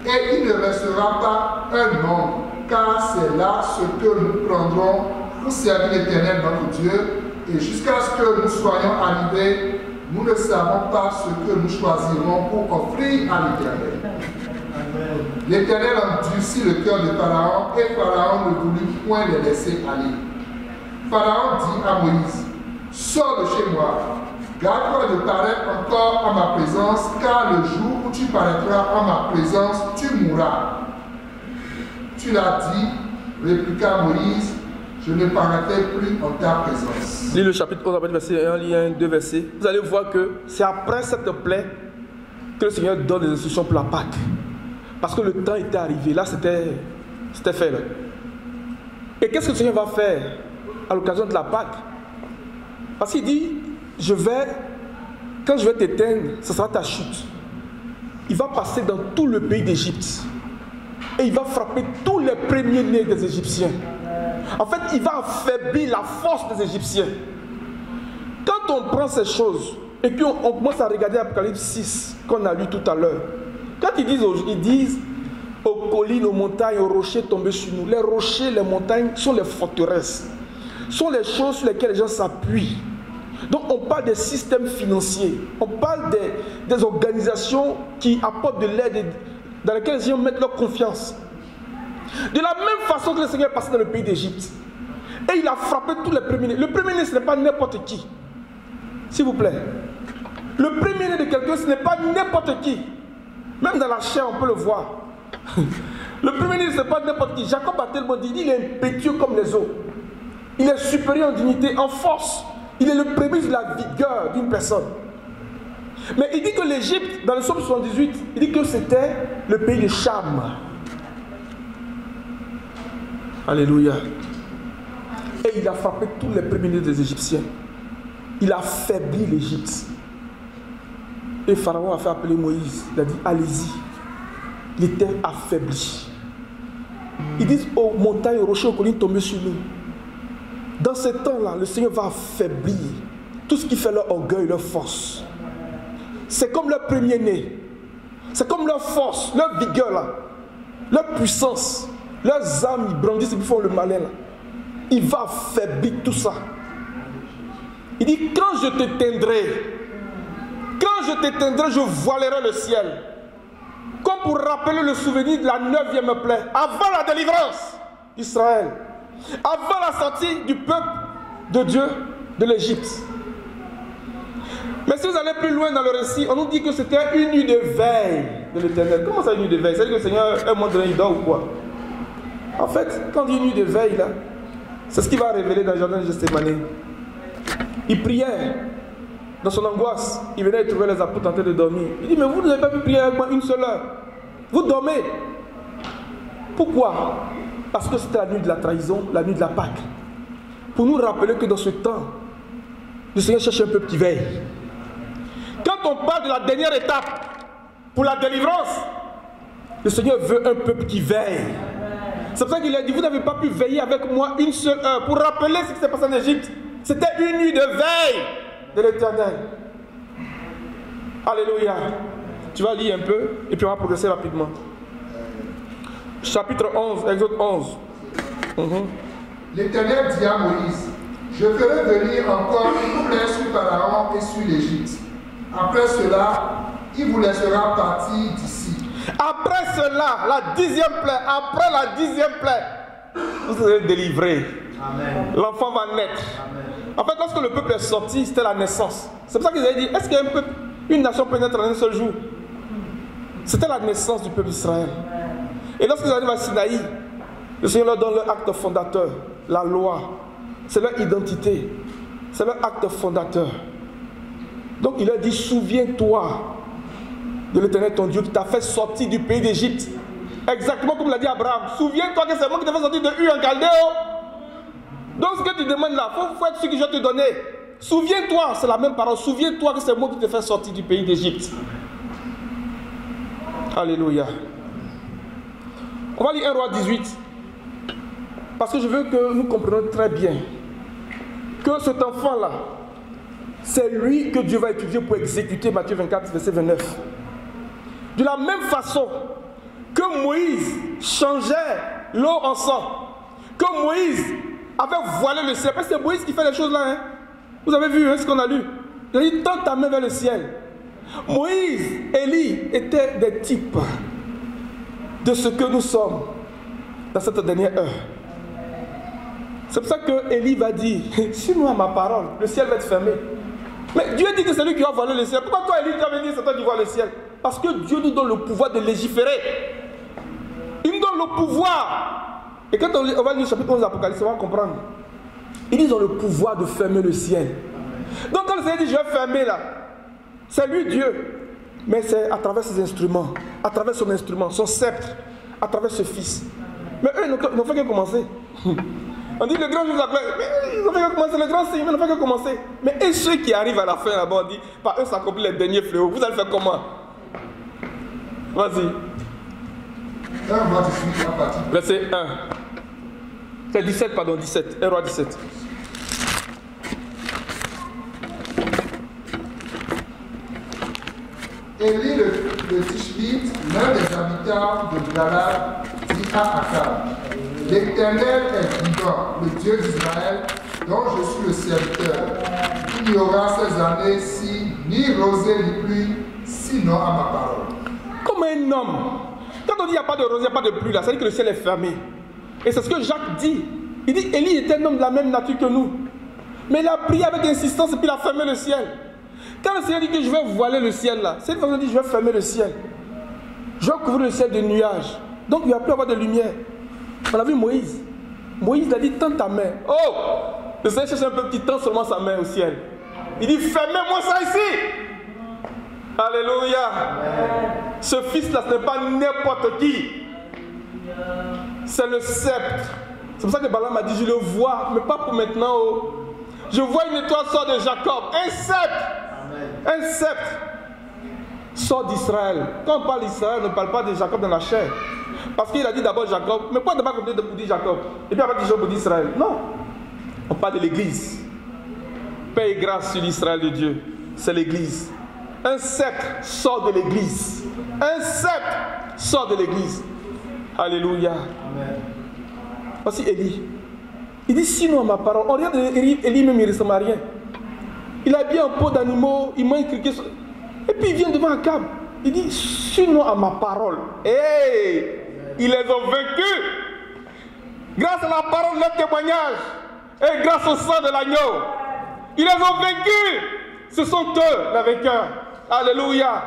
et il ne restera pas un nombre, car c'est là ce que nous prendrons pour servir l'Éternel notre Dieu. Et jusqu'à ce que nous soyons arrivés, nous ne savons pas ce que nous choisirons pour offrir à l'Éternel. L'Éternel endurcit le cœur de Pharaon et Pharaon ne voulut point les laisser aller. Pharaon dit à Moïse, sors de chez moi, garde-toi de paraître encore en ma présence, car le jour où tu paraîtras en ma présence, tu mourras. Tu l'as dit, répliqua Moïse, je ne paraîtrai plus en ta présence. Lis le chapitre 11, verset 1, lis 1, 2 versets. Vous allez voir que c'est après cette plaie que le Seigneur donne les instructions pour la Pâque. Parce que le temps était arrivé. Là, c'était fait. Là. Et qu'est-ce que le Seigneur va faire à l'occasion de la Pâque? Parce qu'il dit, quand je vais t'éteindre, ce sera ta chute. Il va passer dans tout le pays d'Égypte. Et il va frapper tous les premiers-nés des Égyptiens. En fait, il va affaiblir la force des Égyptiens. Quand on prend ces choses, et puis on commence à regarder Apocalypse 6, qu'on a lu tout à l'heure, quand ils disent aux collines, aux montagnes, aux rochers tombés sur nous, les rochers, les montagnes sont les forteresses, sont les choses sur lesquelles les gens s'appuient. Donc on parle des systèmes financiers, on parle des organisations qui apportent de l'aide, dans lesquelles les gens mettent leur confiance. De la même façon que le Seigneur est passé dans le pays d'Égypte, et il a frappé tous les premiers-nés. Le premier-né, ce n'est pas n'importe qui. S'il vous plaît. Le premier-né de quelqu'un, ce n'est pas n'importe qui. Même dans la chair, on peut le voir. Le premier-né, ce n'est pas n'importe qui. Jacob a tellement dit, il est impétueux comme les eaux. Il est supérieur en dignité, en force. Il est le prémisse de la vigueur d'une personne. Mais il dit que l'Égypte, dans le psaume 78, il dit que c'était le pays de Cham. Alléluia. Et il a frappé tous les premiers-nés des Égyptiens. Il a affaibli l'Égypte. Et Pharaon a fait appeler Moïse. Il a dit, allez-y. Il était affaibli. Ils disent aux montagnes, aux rochers, aux collines tombées sur nous. Dans ce temps-là, le Seigneur va affaiblir tout ce qui fait leur orgueil, leur force. C'est comme leur premier-né. C'est comme leur force, leur vigueur, là. Leur puissance. Leurs âmes, ils brandissent et ils font le malin. Là. Il va affaiblir tout ça. Il dit, quand je t'éteindrai, je voilerai le ciel. Comme pour rappeler le souvenir de la 9e plaie. Avant la délivrance d'Israël. Avant la sortie du peuple de Dieu de l'Égypte. Mais si vous allez plus loin dans le récit, on nous dit que c'était une nuit de veille de l'Éternel. Comment ça, une nuit de veille? C'est-à-dire que le Seigneur, un moment donné, il dort ou quoi? En fait, quand il y a une nuit de veille, là, c'est ce qu'il va révéler dans le jardin de Gethsémani. Il priait dans son angoisse. Il venait trouver les apôtres en train de dormir. Il dit, mais vous n'avez pas pu prier avec moi une seule heure. Vous dormez. Pourquoi? Parce que c'était la nuit de la trahison, la nuit de la Pâque. Pour nous rappeler que dans ce temps, le Seigneur cherche un peuple qui veille. Quand on parle de la dernière étape pour la délivrance, le Seigneur veut un peuple qui veille. C'est pour ça qu'il a dit, vous n'avez pas pu veiller avec moi une seule heure pour rappeler ce qui s'est passé en Égypte. C'était une nuit de veille de l'Éternel. Alléluia. Tu vas lire un peu et puis on va progresser rapidement. Chapitre 11, Exode 11. L'Éternel dit à Moïse, Je ferai venir encore une plaie sur Pharaon et sur l'Égypte. Après cela, il vous laissera partir d'ici. Après cela, la 10e plaie, après la 10e plaie, vous serez délivrés. L'enfant va naître. Amen. En fait, lorsque le peuple est sorti, c'était la naissance. C'est pour ça qu'ils avaient dit, est-ce qu'un peuple, une nation peut naître en un seul jour? C'était la naissance du peuple d'Israël. Et lorsqu'ils arrivent à Sinaï, le Seigneur leur donne leur acte fondateur, la loi. C'est leur identité. C'est leur acte fondateur. Donc il leur dit, souviens-toi de l'Éternel ton Dieu qui t'a fait sortir du pays d'Égypte. Exactement comme l'a dit Abraham. Souviens-toi que c'est moi qui t'ai fait sortir de Ur en Chaldéo. Donc ce que tu demandes là, il faut être ce que je vais te donner. Souviens-toi, c'est la même parole. Souviens-toi que c'est moi qui t'ai fait sortir du pays d'Égypte. Alléluia. On va lire 1 Roi 18. Parce que je veux que nous comprenions très bien que cet enfant-là, c'est lui que Dieu va utiliser pour exécuter Matthieu 24, verset 29. De la même façon que Moïse changeait l'eau en sang, que Moïse avait voilé le ciel, parce que c'est Moïse qui fait les choses là. Hein. Vous avez vu ce qu'on a lu. Il a dit, tends ta main vers le ciel. Moïse, Élie étaient des types de ce que nous sommes dans cette dernière heure. C'est pour ça que Élie va dire, suis-moi à ma parole, le ciel va être fermé. Mais Dieu dit que c'est lui qui va voiler le ciel. Pourquoi toi, Élie, tu vas venir, c'est toi qui vois le ciel? Parce que Dieu nous donne le pouvoir de légiférer. Il nous donne le pouvoir. Et quand on va lire le chapitre 11 de l'Apocalypse, on va comprendre. Ils ont le pouvoir de fermer le ciel. Donc quand le Seigneur dit, je vais fermer là, c'est lui Dieu. Mais c'est à travers ses instruments, à travers son instrument, son sceptre, à travers ce fils. Mais eux, ils n'ont fait que commencer. On dit le grand jour de la gloire, mais ils ont fait que commencer, le grand signe, ils n'ont fait que commencer. Mais et ceux qui arrivent à la fin là-bas, on dit, par eux s'accomplit les derniers fléaux. Vous allez faire comment? Vas-y. Verset 1. C'est 17, pardon, 17. 1 Roi 17. Élie le Tishbite, l'un des habitants de Galad, dit à Akab, l'Éternel est vivant, le Dieu d'Israël, dont je suis le serviteur. Il y aura ces années-ci ni rosée ni pluie, sinon à ma parole. Comme un homme. Quand on dit qu'il n'y a pas de rosée, il n'y a pas de pluie, là, ça veut dire que le ciel est fermé. Et c'est ce que Jacques dit. Il dit, Élie était un homme de la même nature que nous. Mais il a prié avec insistance et puis il a fermé le ciel. Quand le Seigneur dit que je vais voiler le ciel là, c'est une façon de dire je vais fermer le ciel. Je vais couvrir le ciel de nuages. Donc il n'y a plus avoir de lumière. On a vu Moïse. Moïse a dit tends ta main. Oh, le Seigneur cherche un peu petit temps seulement sa main au ciel. Il dit fermez-moi ça ici. Alléluia. Ce fils là ce n'est pas n'importe qui. C'est le sceptre. C'est pour ça que Balaam a dit je le vois, mais pas pour maintenant. Oh. Je vois une étoile sort de Jacob, un sceptre. Un sceptre sort d'Israël. Quand on parle d'Israël, on ne parle pas de Jacob dans la chair. Parce qu'il a dit d'abord Jacob. Mais pourquoi d'abord continuer de dire Jacob? Et puis après dit Jacob d'Israël. Non. On parle de l'église. Paix et grâce sur l'Israël de Dieu. C'est l'église. Un sceptre sort de l'église. Un sceptre sort de l'église. Alléluia. Amen. Voici Élie. Il dit sinon à ma parole. On regarde Élie même, il ne ressemble à rien. Il a bien un pot d'animaux, il mange quelque chose. Et puis il vient devant Akab. Il dit, suis-nous à ma parole. Hey, ils les ont vaincus. Grâce à la parole de leur témoignage. Et grâce au sang de l'agneau. Ils les ont vaincus. Ce sont eux, les vainqueurs. Alléluia.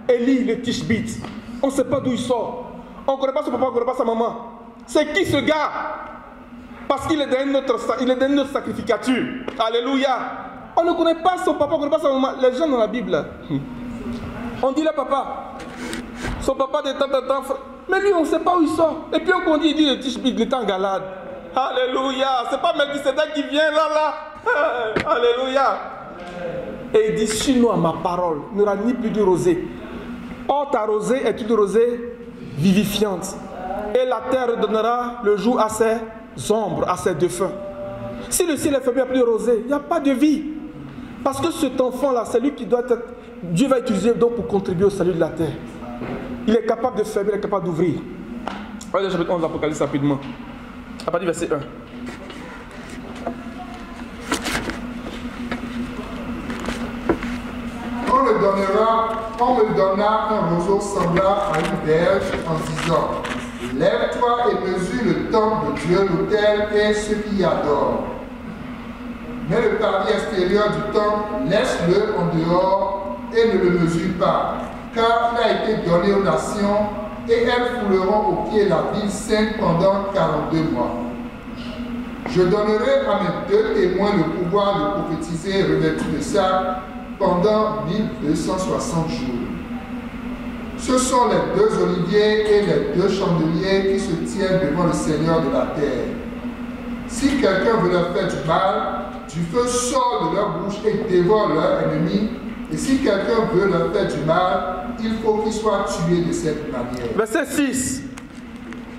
Élie, le Tishbite. On ne sait pas d'où il sort. On ne connaît pas son papa, on ne connaît pas sa maman. C'est qui ce gars? Parce qu'il est dans notre sacrificature. Alléluia. On ne connaît pas son papa, on ne connaît pas sa maman. Les gens dans la Bible, on dit le papa. Son papa de temps en temps. Mais lui, on ne sait pas où il sort. Et puis on dit, il dit le Tishbite, il est en Galade. Alléluia. C'est pas Melchisedec qui vient là. Alléluia. Et il dit, suis-nous à ma parole. Il n'y aura ni plus de rosée. Or, ta rosée est une rosée vivifiante. Et la terre donnera le jour à ses ombres, à ses défunts. Si le ciel est fermé, il n'y a plus de rosée. Il n'y a pas de vie. Parce que cet enfant-là, c'est lui qui doit être... Dieu va utiliser donc pour contribuer au salut de la terre. Il est capable de fermer, il est capable d'ouvrir. Regardez le chapitre 11 de l'Apocalypse rapidement. À partir du verset 1. me donna un roseau semblable à une berge en disant, lève-toi et mesure le temple de Dieu, l'autel et ceux qui y adorent. Mais le parvis extérieur du temple, laisse-le en dehors et ne le mesure pas, car il a été donné aux nations et elles fouleront au pied la ville sainte pendant 42 mois. Je donnerai à mes 2 témoins le pouvoir de prophétiser revêtus de sac pendant 1260 jours. Ce sont les 2 oliviers et les 2 chandeliers qui se tiennent devant le Seigneur de la terre. Si quelqu'un veut leur faire du mal, du feu sort de leur bouche et dévore leur ennemi. Et si quelqu'un veut leur faire du mal, il faut qu'il soit tué de cette manière. Verset 6.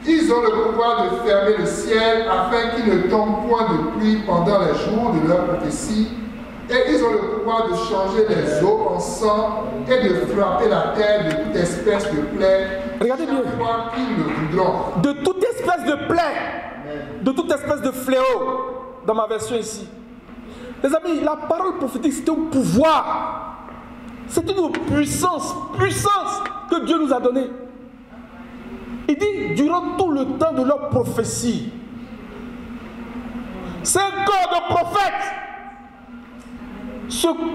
Ils ont le pouvoir de fermer le ciel afin qu'il ne tombe point de pluie pendant les jours de leur prophétie. Et ils ont le pouvoir de changer les eaux en sang et de frapper la terre de toute espèce de plaie. Regardez bien. Fois qu'ils le voudront. De toute espèce de plaie, de toute espèce de fléau, dans ma version ici. Les amis, la parole prophétique, c'est un pouvoir. C'est une puissance que Dieu nous a donnée. Il dit, durant tout le temps de leur prophétie, c'est un corps de prophète.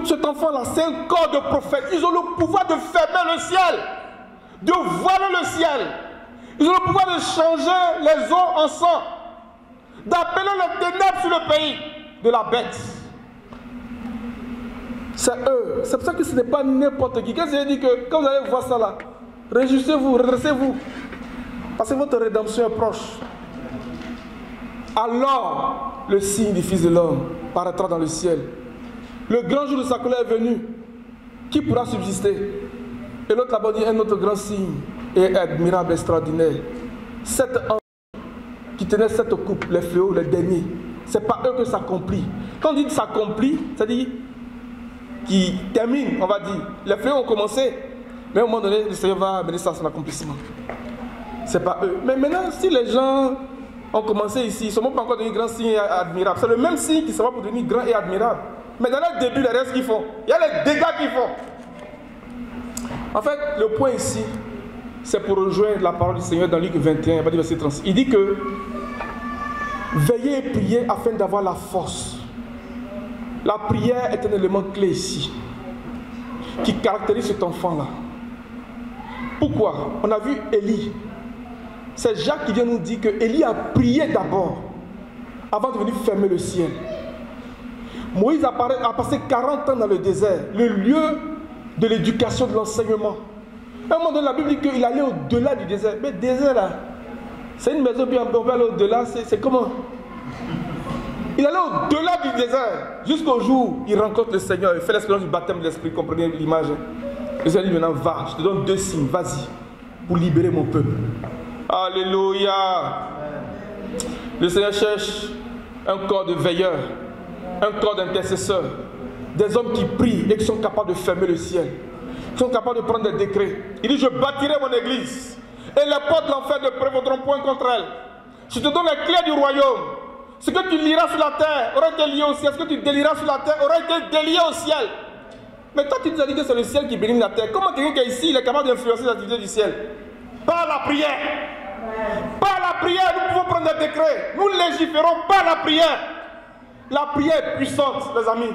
Cet enfant-là, c'est un corps de prophète. Ils ont le pouvoir de fermer le ciel, de voiler le ciel. Ils ont le pouvoir de changer les eaux en sang, d'appeler les ténèbres sur le pays de la bête. C'est eux. C'est pour ça que ce n'est pas n'importe qui. Quand je dis que quand vous allez voir ça là, réjouissez-vous, redressez-vous. Parce que votre rédemption est proche. Alors, le signe du Fils de l'homme paraîtra dans le ciel. Le grand jour de sa colère est venu. Qui pourra subsister? Et l'autre là-bas dit un autre grand signe et admirable, extraordinaire. 7 anges qui tenaient 7 coupes, les fléaux, les derniers. Ce n'est pas eux que ça accomplit. Quand on dit ça accomplit, ça dit qui termine, on va dire. Les fléaux ont commencé, mais à un moment donné, le Seigneur va amener ça à son accomplissement. Ce n'est pas eux. Mais maintenant, si les gens ont commencé ici, ils ne sont même pas encore devenus grands signes admirables. C'est le même signe qui sera pour devenir grand et admirable. Mais dans le début, les restes qu'ils font, il y a les dégâts qu'ils font. En fait, le point ici, c'est pour rejoindre la parole du Seigneur dans Luc 21, verset 36. Il dit que veillez et priez afin d'avoir la force. La prière est un élément clé ici, qui caractérise cet enfant-là. Pourquoi? On a vu Élie. C'est Jacques qui vient nous dire que Élie a prié d'abord, avant de venir fermer le ciel. Moïse a passé 40 ans dans le désert, le lieu de l'éducation, de l'enseignement. À un moment donné, la Bible dit qu'il allait au-delà du désert. Mais le désert là, c'est une maison bien, on va aller au-delà, c'est comment? Il allait au-delà du désert, jusqu'au jour où il rencontre le Seigneur, il fait l'expérience du baptême de l'Esprit, comprenez l'image. Le Seigneur dit maintenant, va, je te donne 2 signes, vas-y, pour libérer mon peuple. Alléluia. Le Seigneur cherche un corps de veilleurs, un corps d'intercesseurs, des hommes qui prient et qui sont capables de fermer le ciel, qui sont capables de prendre des décrets. Il dit, je bâtirai mon église et les portes de l'enfer ne prévaudront point contre elle. Je te donne les clés du royaume. Ce que tu liras sur la terre aura été lié au ciel. Ce que tu délieras sur la terre aura été délié au ciel. Mais toi, tu nous as dit que c'est le ciel qui bénit la terre. Comment quelqu'un qui est ici, il est capable d'influencer les activités du ciel? Par la prière. Par la prière, nous pouvons prendre des décrets. Nous légiférons par la prière. La prière est puissante, les amis.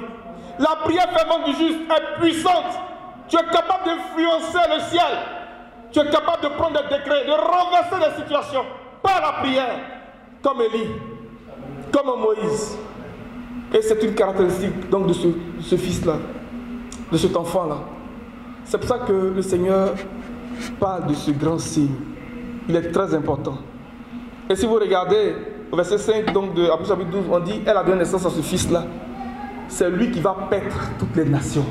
La prière fervente du juste est puissante. Tu es capable d'influencer le ciel. Tu es capable de prendre des décrets, de renverser des situations par la prière. Comme Élie, comme Moïse. Et c'est une caractéristique donc de ce fils-là, de cet enfant-là. C'est pour ça que le Seigneur parle de ce grand signe. Il est très important. Et si vous regardez au verset 5 donc de Apocalypse chapitre 12, on dit, elle a donné naissance à ce fils-là. C'est lui qui va paître toutes les nations.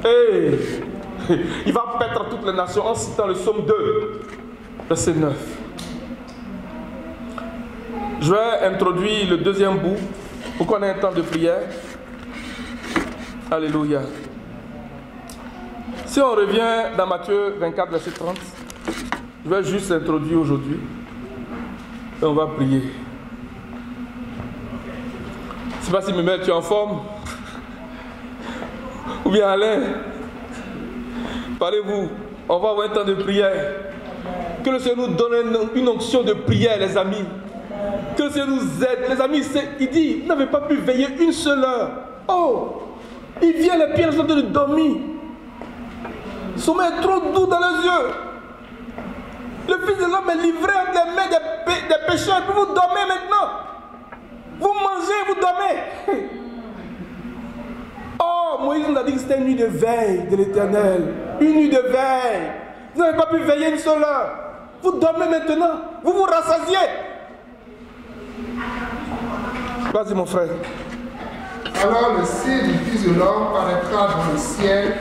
Et il va paître toutes les nations en citant le psaume 2, verset 9. Je vais introduire le deuxième bout pour qu'on ait un temps de prière. Alléluia. Si on revient dans Matthieu 24, verset 30, je vais juste introduire aujourd'hui et on va prier. Je ne sais pas si Mémel, tu es en forme ou bien Alain. Préparez-vous. On va avoir un temps de prière. Que le Seigneur nous donne une onction de prière, les amis. Que le Seigneur nous aide. Les amis, il dit, vous n'avez pas pu veiller une seule heure. Oh, il vient, les pieds sont en train de dormir. Le sommeil est trop doux dans les yeux. Le Fils de l'homme est livré entre les mains des pécheurs. Et puis vous dormez maintenant. Vous mangez, vous dormez. Oh, Moïse nous a dit que c'était une nuit de veille de l'Éternel. Une nuit de veille. Vous n'avez pas pu veiller une seule heure. Vous dormez maintenant. Vous vous rassasiez. Vas-y mon frère. Alors le signe du Fils de l'homme paraîtra dans le ciel.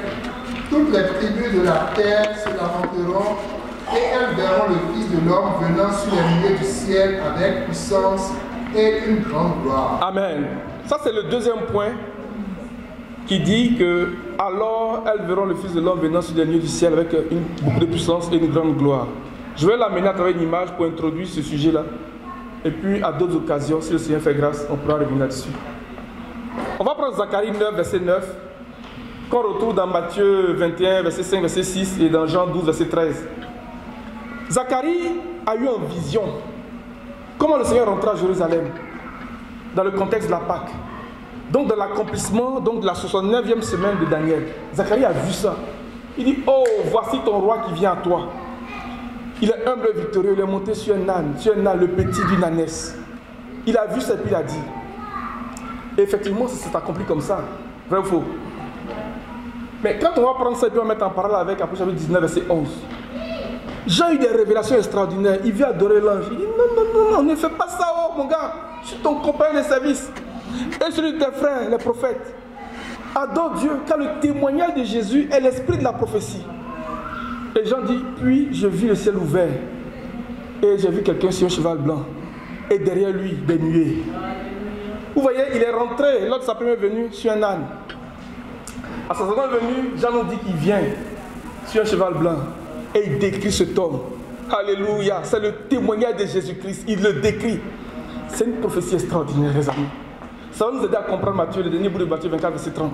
Toutes les tribus de la terre se lamenteront et elles verront le Fils de l'homme venant sur les nuées du ciel avec puissance et une grande gloire. Amen. Ça c'est le deuxième point qui dit que alors elles verront le Fils de l'homme venant sur les nuées du ciel avec beaucoup de puissance et une grande gloire. Je vais l'amener à travers une image pour introduire ce sujet-là. Et puis à d'autres occasions, si le Seigneur fait grâce, on pourra revenir là-dessus. On va prendre Zacharie 9, verset 9, qu'on retrouve dans Matthieu 21, verset 5, verset 6 et dans Jean 12, verset 13. Zacharie a eu une vision. Comment le Seigneur rentra à Jérusalem dans le contexte de la Pâque. Donc dans l'accomplissement de la 69e semaine de Daniel. Zacharie a vu ça. Il dit, oh, voici ton roi qui vient à toi. Il est humble et victorieux, il est monté sur un âne, le petit d'une ânesse. Il a vu ça et puis il a dit. Et effectivement, ça s'est accompli comme ça. Vrai ou faux? Mais quand on va prendre ça et puis on va mettre en parallèle avec Apocalypse chapitre 19, verset 11. Jean a eu des révélations extraordinaires. Il vient adorer l'ange. Il dit non, ne fais pas ça, oh mon gars. Je suis ton compagnon de service. Et celui de tes frères, les prophètes. Adore Dieu, car le témoignage de Jésus est l'esprit de la prophétie. Et Jean dit, puis je vis le ciel ouvert. Et j'ai vu quelqu'un sur un cheval blanc. Et derrière lui, des nuées. Vous voyez, il est rentré lors de sa première venue sur un âne. À sa seconde venue, Jean nous dit qu'il vient sur un cheval blanc. Et il décrit cet homme. Alléluia. C'est le témoignage de Jésus-Christ. Il le décrit. C'est une prophétie extraordinaire, les amis. Ça va nous aider à comprendre Matthieu, le dernier bout de Matthieu 24, verset 30.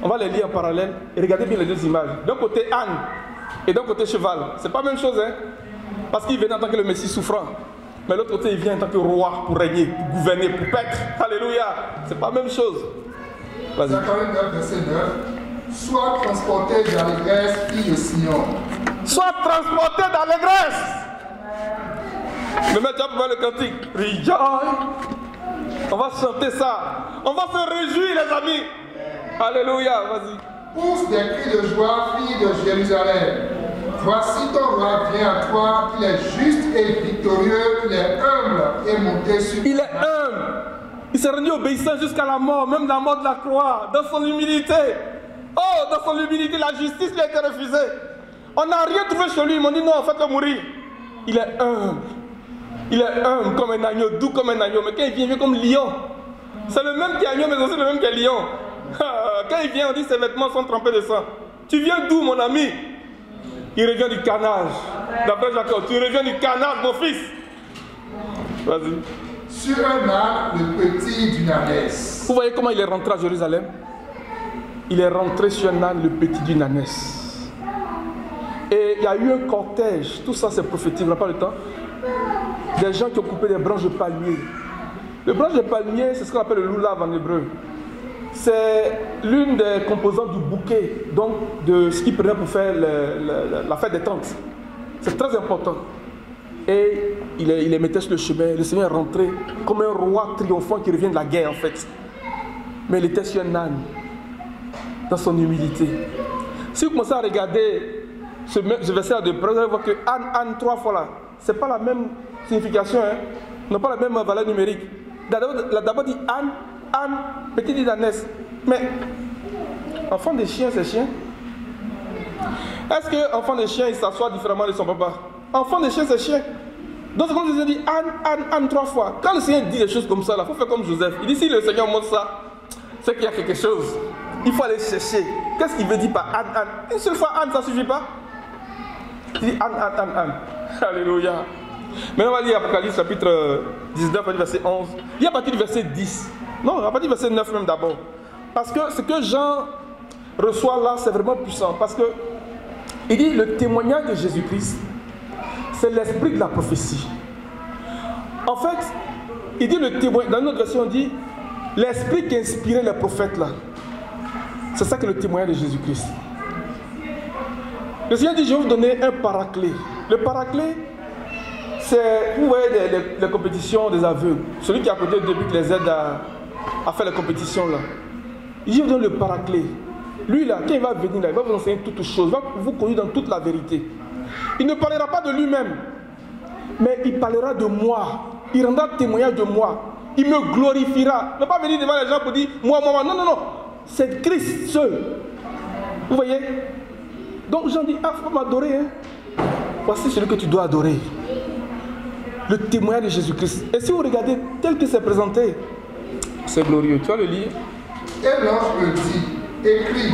On va les lire en parallèle. Et regardez bien les deux images. D'un côté, âne. Et d'un côté, cheval. C'est pas la même chose, hein. Parce qu'il venait en tant que le Messie souffrant. Mais l'autre côté, il vient en tant que roi pour régner, pour gouverner, pour paître. Alléluia. C'est pas la même chose. Vas-y. Zacharie 9, verset 9. Sois transporté d'allégresse, fille de Sion. Sois transporté d'allégresse. Le maître a pour le cantique. Rejoice. On va chanter ça. On va se réjouir, les amis. Alléluia. Vas-y. Pousse des cris de joie, fille de Jérusalem. Voici ton roi vient à toi, il est juste et victorieux, il est humble et monté sur... Il est humble. Il s'est rendu obéissant jusqu'à la mort, même la mort de la croix, dans son humilité. Oh, dans son humilité, la justice lui a été refusée. On n'a rien trouvé chez lui, ils m'ont dit non, faites-le mourir. Il est humble. Il est humble comme un agneau, doux comme un agneau, mais quand il vient comme lion. C'est le même qui est agneau, mais aussi le même qui est lion. Quand il vient, on dit ses vêtements sont trempés de sang. Tu viens d'où, mon ami? Il revient du carnage. D'après Jacob, tu reviens du carnage, mon fils. Vas-y. Sur un âne, le petit d'une ânesse. Vous voyez comment il est rentré à Jérusalem? Il est rentré sur un âne, le petit d'une ânesse. Et il y a eu un cortège. Tout ça, c'est prophétique, on n'a pas le temps. Des gens qui ont coupé des branches de palmier. Les branches de palmier, c'est ce qu'on appelle le loulav en hébreu. C'est l'une des composantes du bouquet, donc de ce qu'ils prenaient pour faire la fête des tentes. C'est très important. Et il les mettait sur le chemin. Le Seigneur est rentré comme un roi triomphant qui revient de la guerre en fait. Mais il était sur un âne, dans son humilité. Si vous commencez à regarder ce verset de près, vous allez voir que âne 3 fois là, ce n'est pas la même signification, hein? N'a pas la même valeur numérique. D'abord dit âne, petit dit ânesse. Mais enfant de chien, c'est chien. Est-ce que enfant de chien, il s'assoit différemment de son papa? Enfant de chien, c'est chien. Donc, comme je dis, âne 3 fois. Quand le Seigneur dit des choses comme ça, il faut faire comme Joseph. Il dit, si le Seigneur montre ça, c'est qu'il y a quelque chose. Il faut aller chercher. Qu'est-ce qu'il veut dire par âne? Une seule fois âne, ça ne suffit pas? Il dit âne. Alléluia. Maintenant, on va lire Apocalypse chapitre 19, verset 11. Il y a à partir du verset 10. Non, à partir du verset 9 même d'abord. Parce que ce que Jean reçoit là, c'est vraiment puissant. Parce que Il dit le témoignage de Jésus-Christ, c'est l'esprit de la prophétie. En fait, il dit le témoignage, dans notre version on dit l'esprit qui inspirait les prophètes là. C'est ça que le témoignage de Jésus-Christ. Le Seigneur dit, je vais vous donner un paraclet. Le paraclet, c'est, vous voyez les compétitions des aveugles. Celui qui est à côté de lui qui les aide à faire les compétitions là. Il dit, je vous donne le paraclet. Lui là, quand il va venir là, il va vous enseigner toutes choses, il va vous conduire dans toute la vérité. Il ne parlera pas de lui-même, mais il parlera de moi. Il rendra témoignage de moi. Il me glorifiera. Il ne va pas venir devant les gens pour dire, moi. Non, non, non. C'est Christ seul. Vous voyez? Donc Jean dit, ah, il faut m'adorer. Hein? Voici celui que tu dois adorer. Le témoignage de Jésus-Christ. Et si vous regardez tel que c'est présenté, c'est glorieux. Tu vas le lire. Et l'ange me dit, écris,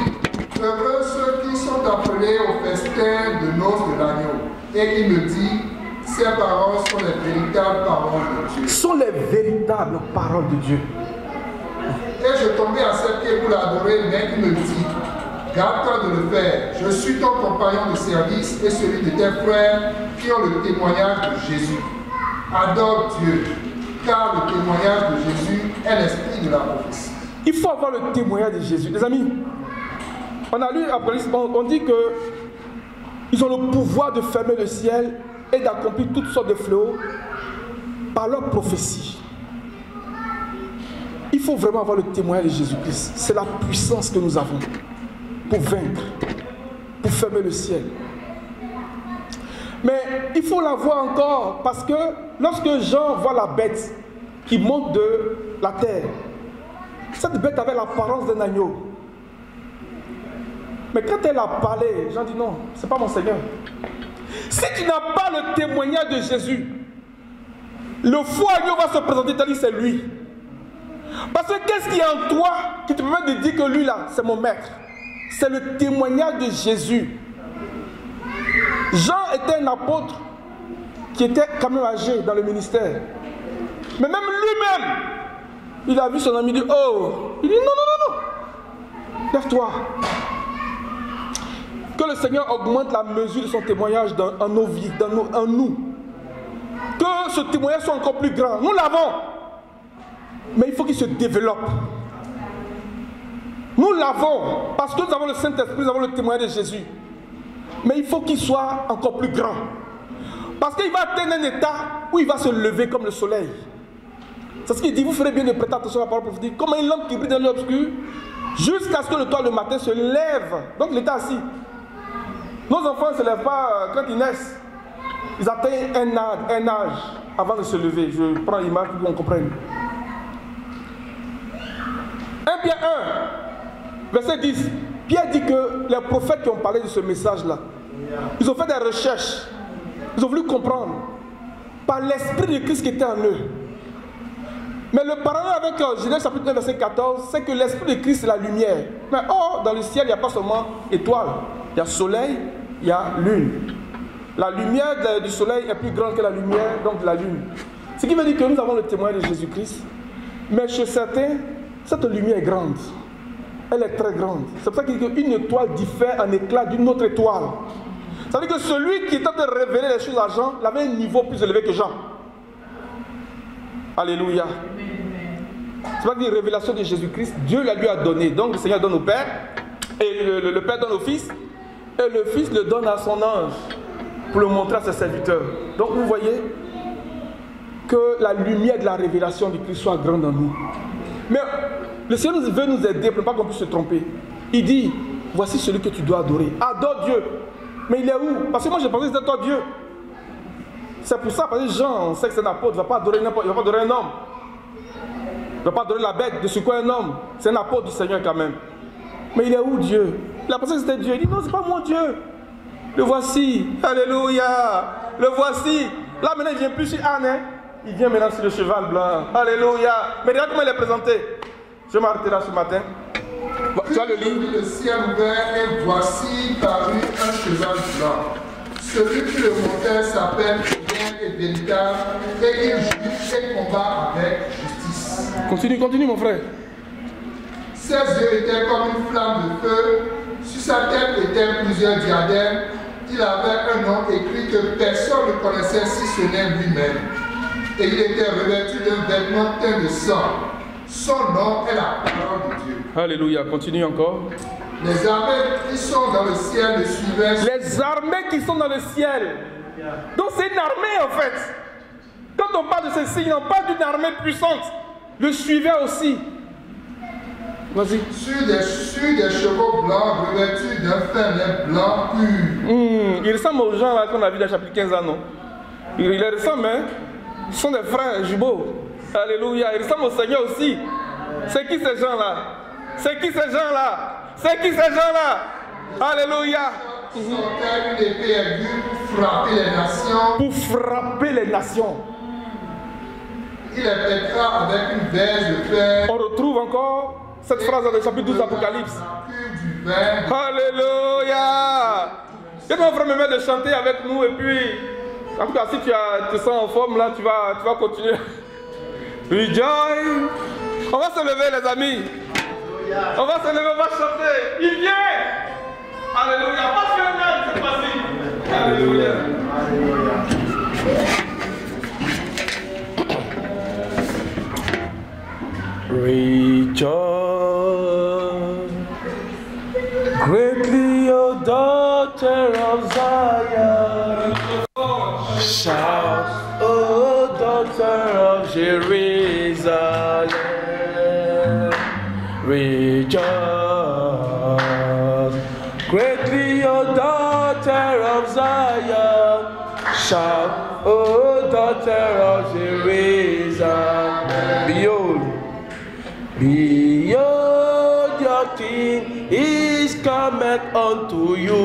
heureux ceux qui sont appelés au festin de noces de l'agneau. Et il me dit, ces paroles sont les véritables paroles de Dieu. Sont les véritables paroles de Dieu. Et je tombais à ses pieds pour l'adorer, mais il me dit, garde-toi de le faire. Je suis ton compagnon de service et celui de tes frères qui ont le témoignage de Jésus. Adore Dieu, car le témoignage de Jésus est l'esprit de la prophétie. Il faut avoir le témoignage de Jésus. Les amis, on a lu après, on dit que ils ont le pouvoir de fermer le ciel et d'accomplir toutes sortes de fléaux par leur prophétie. Il faut vraiment avoir le témoignage de Jésus-Christ. C'est la puissance que nous avons pour vaincre, pour fermer le ciel. Mais il faut la voir encore parce que lorsque Jean voit la bête qui monte de la terre, cette bête avait l'apparence d'un agneau. Mais quand elle a parlé, Jean dit non, ce n'est pas mon Seigneur. Si tu n'as pas le témoignage de Jésus, le faux agneau va se présenter, tandis que c'est lui. Parce que qu'est-ce qu'il y a en toi qui te permet de dire que lui là, c'est mon maître? C'est le témoignage de Jésus. Jean était un apôtre qui était quand même âgé dans le ministère. Mais même lui-même, il a vu son ami dire, oh, il dit non, non, non, non, lève-toi. Que le Seigneur augmente la mesure de son témoignage en nos vies, en nous. Que ce témoignage soit encore plus grand. Nous l'avons. Mais il faut qu'il se développe. Nous l'avons. Parce que nous avons le Saint-Esprit, nous avons le témoignage de Jésus. Mais il faut qu'il soit encore plus grand. Parce qu'il va atteindre un état où il va se lever comme le soleil. C'est ce qu'il dit. Vous ferez bien de prêter attention à la parole prophétique. Comme une lampe qui brille dans l'obscur, jusqu'à ce que le toit le matin se lève. Donc il est assis. Nos enfants ne se lèvent pas quand ils naissent. Ils atteignent un âge avant de se lever. Je prends l'image pour qu'on comprenne. 1 Pierre 1, verset 10. Pierre dit que les prophètes qui ont parlé de ce message-là, ils ont fait des recherches. Ils ont voulu comprendre par l'esprit de Christ qui était en eux. Mais le parallèle avec Genèse chapitre 1, verset 14, c'est que l'esprit de Christ c'est la lumière. Mais dans le ciel, il n'y a pas seulement étoiles. Il y a soleil, il y a lune. La lumière du soleil est plus grande que la lumière donc de la lune. Ce qui veut dire que nous avons le témoignage de Jésus-Christ. Mais chez certains, cette lumière est grande. Elle est très grande. C'est pour ça qu'il dit qu'une étoile diffère en éclat d'une autre étoile. Ça veut dire que celui qui est en train de révéler les choses à Jean, il avait un niveau plus élevé que Jean. Alléluia. C'est pas que la révélation de Jésus-Christ, Dieu la lui a donné. Donc le Seigneur donne au Père, et le Père donne au Fils, et le Fils le donne à son ange pour le montrer à ses serviteurs. Donc vous voyez que la lumière de la révélation du Christ soit grande en nous. Mais le Seigneur veut nous aider pour ne pas qu'on puisse se tromper. Il dit, voici celui que tu dois adorer. Adore Dieu. Mais il est où? Parce que moi je pensais que c'était toi Dieu. C'est pour ça, parce que Jean, on sait que c'est un apôtre, il ne va pas adorer n'importe, il va pas adorer un homme. Il ne va pas adorer la bête, de ce quoi un homme. C'est un apôtre du Seigneur quand même. Mais il est où Dieu? Il a pensé que c'était Dieu. Il dit non, c'est pas mon Dieu. Le voici. Alléluia. Le voici. Là maintenant il ne vient plus sur Anne. Hein? Il vient maintenant sur le cheval blanc. Alléluia. Mais regarde comment il est présenté. Je m'arrêterai là ce matin. Tu as le livre. Le ciel ouvert et voici paru un cheval blanc. Celui qui le montait s'appelle Bien et Véritable et il juge et combat avec justice. Continue mon frère. Ses yeux étaient comme une flamme de feu, sur sa tête étaient plusieurs diadèmes il avait un nom écrit que personne ne connaissait si ce n'est lui-même. Et il était revêtu d'un vêtement teint de sang. Son nom est la parole de Dieu. Alléluia, continue encore. Les armées qui sont dans le ciel le suivaient. Les armées qui sont dans le ciel. Donc c'est une armée en fait. Quand on parle de ces signes, on parle d'une armée puissante. Le suivait aussi. Vas-y. Sur des chevaux blancs revêtus d'un fin blanc pur. Il ressemble aux gens là qu'on a vu dans le chapitre 15 ans, non? Il les ressemble, hein? Ce sont des frères jumeaux. Alléluia. Il ressemble au Seigneur aussi. C'est qui ces gens-là? C'est qui ces gens-là? C'est qui ces gens-là? Alléluia. Sortait une épée aiguë pour frapper les nations. Pour frapper les nations. Il les pétra avec une verge de fer. On retrouve encore cette phrase dans le chapitre 12 d'Apocalypse. Alléluia. Que mon frère me met de chanter avec nous et puis, en tout cas, si tu te sens en forme là, tu vas continuer. Rejoice. On va se lever les amis. On va se lever, on va chanter. Il vient. Alléluia. Pas que même cette fois-ci. Alléluia. Rejoice greatly, O daughter of Zion. Shout, O daughter of Jerusalem. Rejoice greatly, O daughter of Zion. Shout, O daughter of Jerusalem. Behold, behold, your King is cometh unto you.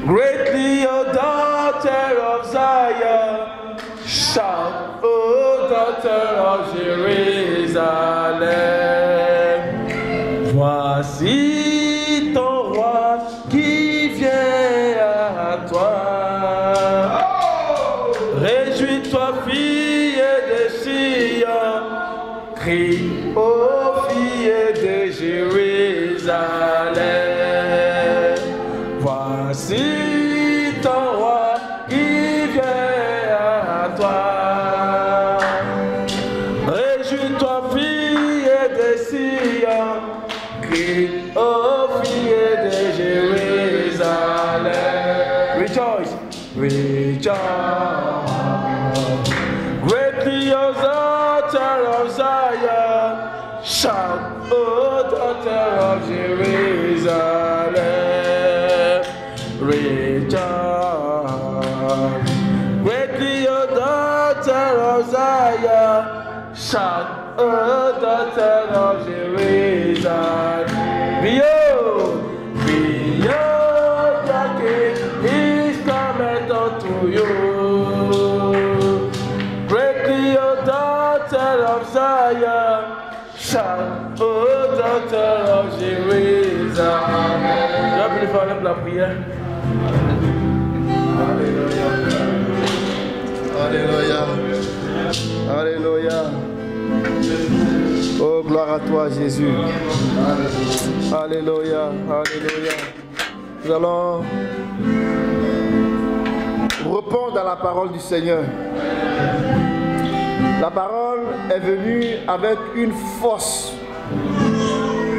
Greatly, O daughter of Zion, shout, O daughter of Jérusalem. Voici ton roi qui vient à toi. Réjouis-toi, fille de Sion, crie aux filles de Jérusalem. Voici ton roi qui vient à toi. Réjouis-toi, fille de Sion, crie aux filles de Jérusalem. Rejoice, rejoice. Greatly, O daughter of Zion, shout, O daughter of Jerusalem. Rejoice. Greatly, O daughter of Zion, shout, O daughter of Jerusalem. Behold, behold, your King is coming unto you. Greatly, O daughter of Zion, shout, O daughter of Jerusalem. Je vais faire la prière. Alléluia. Alléluia. Alléluia. Oh, gloire à toi, Jésus. Alléluia. Alléluia. Nous allons répondre à la parole du Seigneur. La parole est venue avec une force,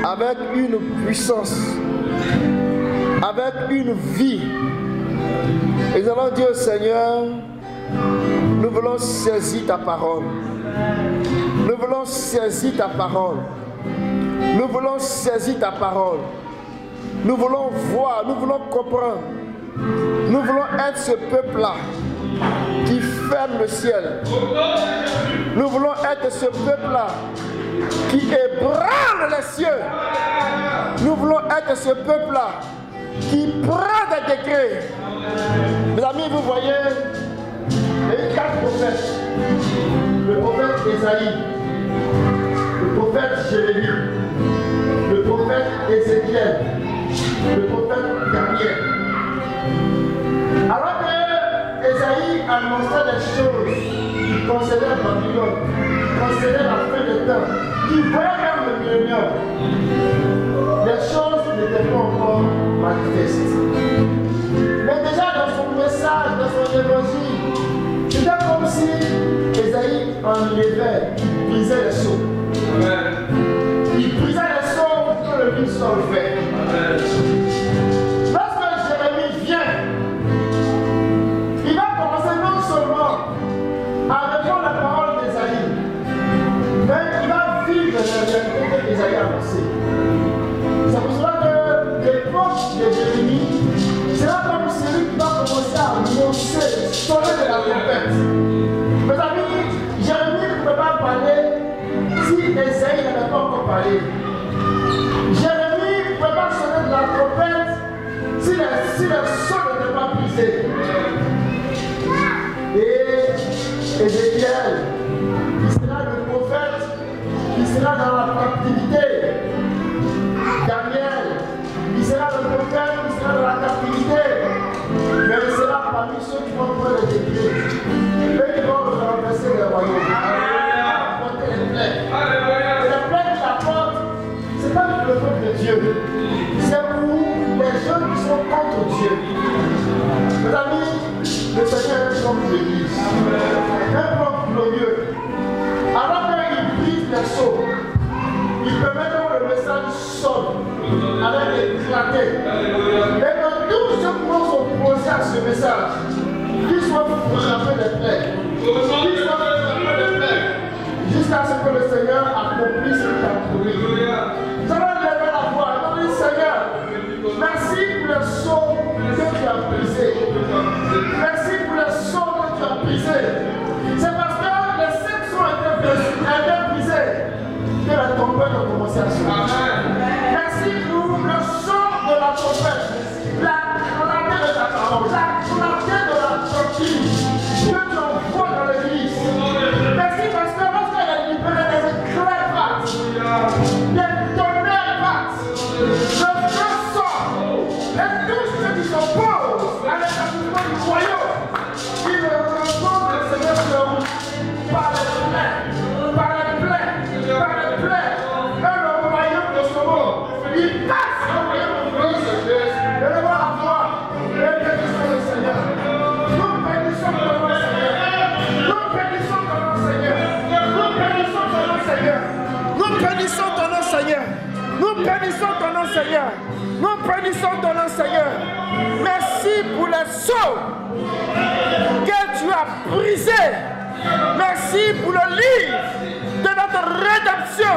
avec une puissance, avec une vie. Et nous allons dire au Seigneur, nous voulons saisir ta parole. Nous voulons saisir ta parole. Nous voulons saisir ta parole. Nous voulons voir, nous voulons comprendre. Nous voulons être ce peuple-là qui ferme le ciel. Nous voulons être ce peuple-là qui ébranle les cieux. Nous voulons être ce peuple-là qui prend des décrets. Mes amis, vous voyez les 4 prophètes. Le prophète Ésaïe, le prophète Jérémie, le prophète Ézéchiel, le prophète Daniel. Alors que Ésaïe annonçait des choses qui concernaient Babylone, concernaient la fin des temps, qui voyaient même le millénium. Des choses n'était pas encore manifeste. Mais déjà dans son message, dans son évangile, c'était comme si Ésaïe enlevait, brisait les sceaux. Il brisait les sceaux pour que le livre soit ouvert. Lorsque Jérémie vient, il va commencer non seulement à reprendre la parole d'Ésaïe, mais il va vivre la réalité qu'Ésaïe a annoncée. C'est pour cela que l'époque de Jérémie, c'est là comme celui qui va commencer à annoncer, sonner de la trompette. Mes amis, Jérémie ne peut pas parler si Ésaïe n'avait pas encore parlé. Jérémie ne peut pas sonner de la trompette si le son n'était pas brisé. Et Ézéchiel, qui sera le prophète, qui sera dans la captivité. Daniel, il sera le prophète, il sera dans la captivité. Mais il sera parmi ceux qui vont prendre les décrets. Eux qui vont renverser le royaume. Apporter les plaies. Et les plaies qu'il apporte, ce n'est pas le peuple de Dieu. C'est pour les gens qui sont contre Dieu. Mes amis, le Seigneur est comme l'Église. Un plan glorieux. Alors qu'il brise les sceaux, il permet donc le message sonne, avec éclater. Et dans tous ceux qui vont s'opposer à ce message, qu'ils soient frappés des plaies, jusqu'à ce que le Seigneur accomplisse ce qu'il a promis. Ça va lever la voix et dire Seigneur, merci pour les sceaux que tu as brisés. Merci pour les sceaux que tu as brisés. C'est parce que les 7 sceaux étaient brisés que la trompette a commencé à sonner. Merci pour le son de la trompette, la clarté de ta parole, la clarté de la doctrine que tu envoies dans l'église. Merci parce que lorsqu'elle est libérée, des éclairs partent, des tonnerres partent, le feu sort, et tous ceux qui s'opposent à l'établissement du royaume, ils ne répondent le Seigneur sur la route par les plaies, par les plaies, par les plaies, dans le royaume de ce monde. Il passe au royaume de Dieu. Élevons la voix et bénissons le Seigneur. Nous bénissons ton nom, Seigneur. Nous bénissons ton nom, Seigneur. Nous bénissons ton nom, Seigneur. Nous bénissons ton nom, Seigneur. Nous bénissons ton nom, Seigneur. Nous bénissons ton nom, Seigneur. Merci pour les sceaux que tu as brisés. Merci pour le livre de notre rédemption,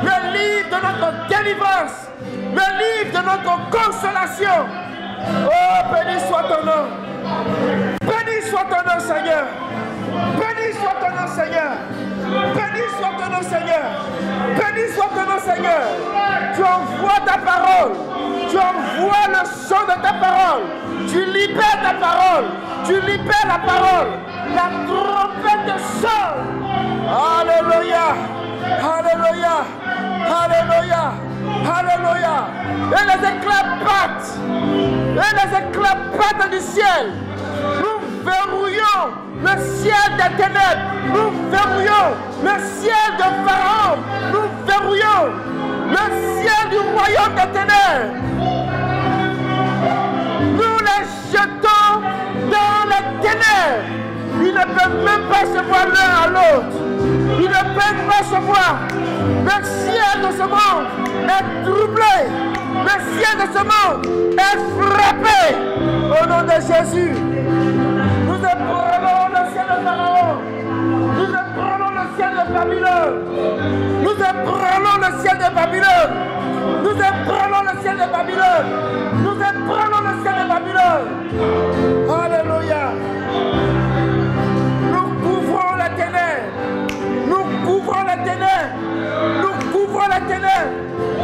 le livre de notre délivrance, le livre de notre consolation. Oh, béni soit ton nom. Béni soit ton nom, Seigneur. Béni soit ton nom, Seigneur. Béni soit ton nom, Seigneur. Béni soit ton nom, Seigneur. Tu envoies ta parole. Tu envoies le son de ta parole. Tu libères ta parole. Tu libères la parole. La trompette sonne. Alléluia. Alléluia. Alléluia. Alléluia. Et les éclats battent. Et les éclats battent du ciel. Nous verrouillons le ciel des ténèbres. Nous verrouillons le ciel de Pharaon. Nous verrouillons le ciel du royaume des ténèbres. Nous les jetons dans les ténèbres. Ils ne peuvent même pas se voir l'un à l'autre. Ils ne peuvent pas se voir. Le ciel de ce monde est troublé. Le ciel de ce monde est frappé. Au nom de Jésus, nous éprenons le ciel de Pharaon. Nous éprenons le ciel de Babylone. Nous éprenons le ciel de Babylone. Nous éprenons le ciel de Babylone. Nous éprenons le ciel de Babylone. Alléluia. Nous couvrons la ténèbres. Nous couvrons la ténèbres. Nous couvrons la ténèbres.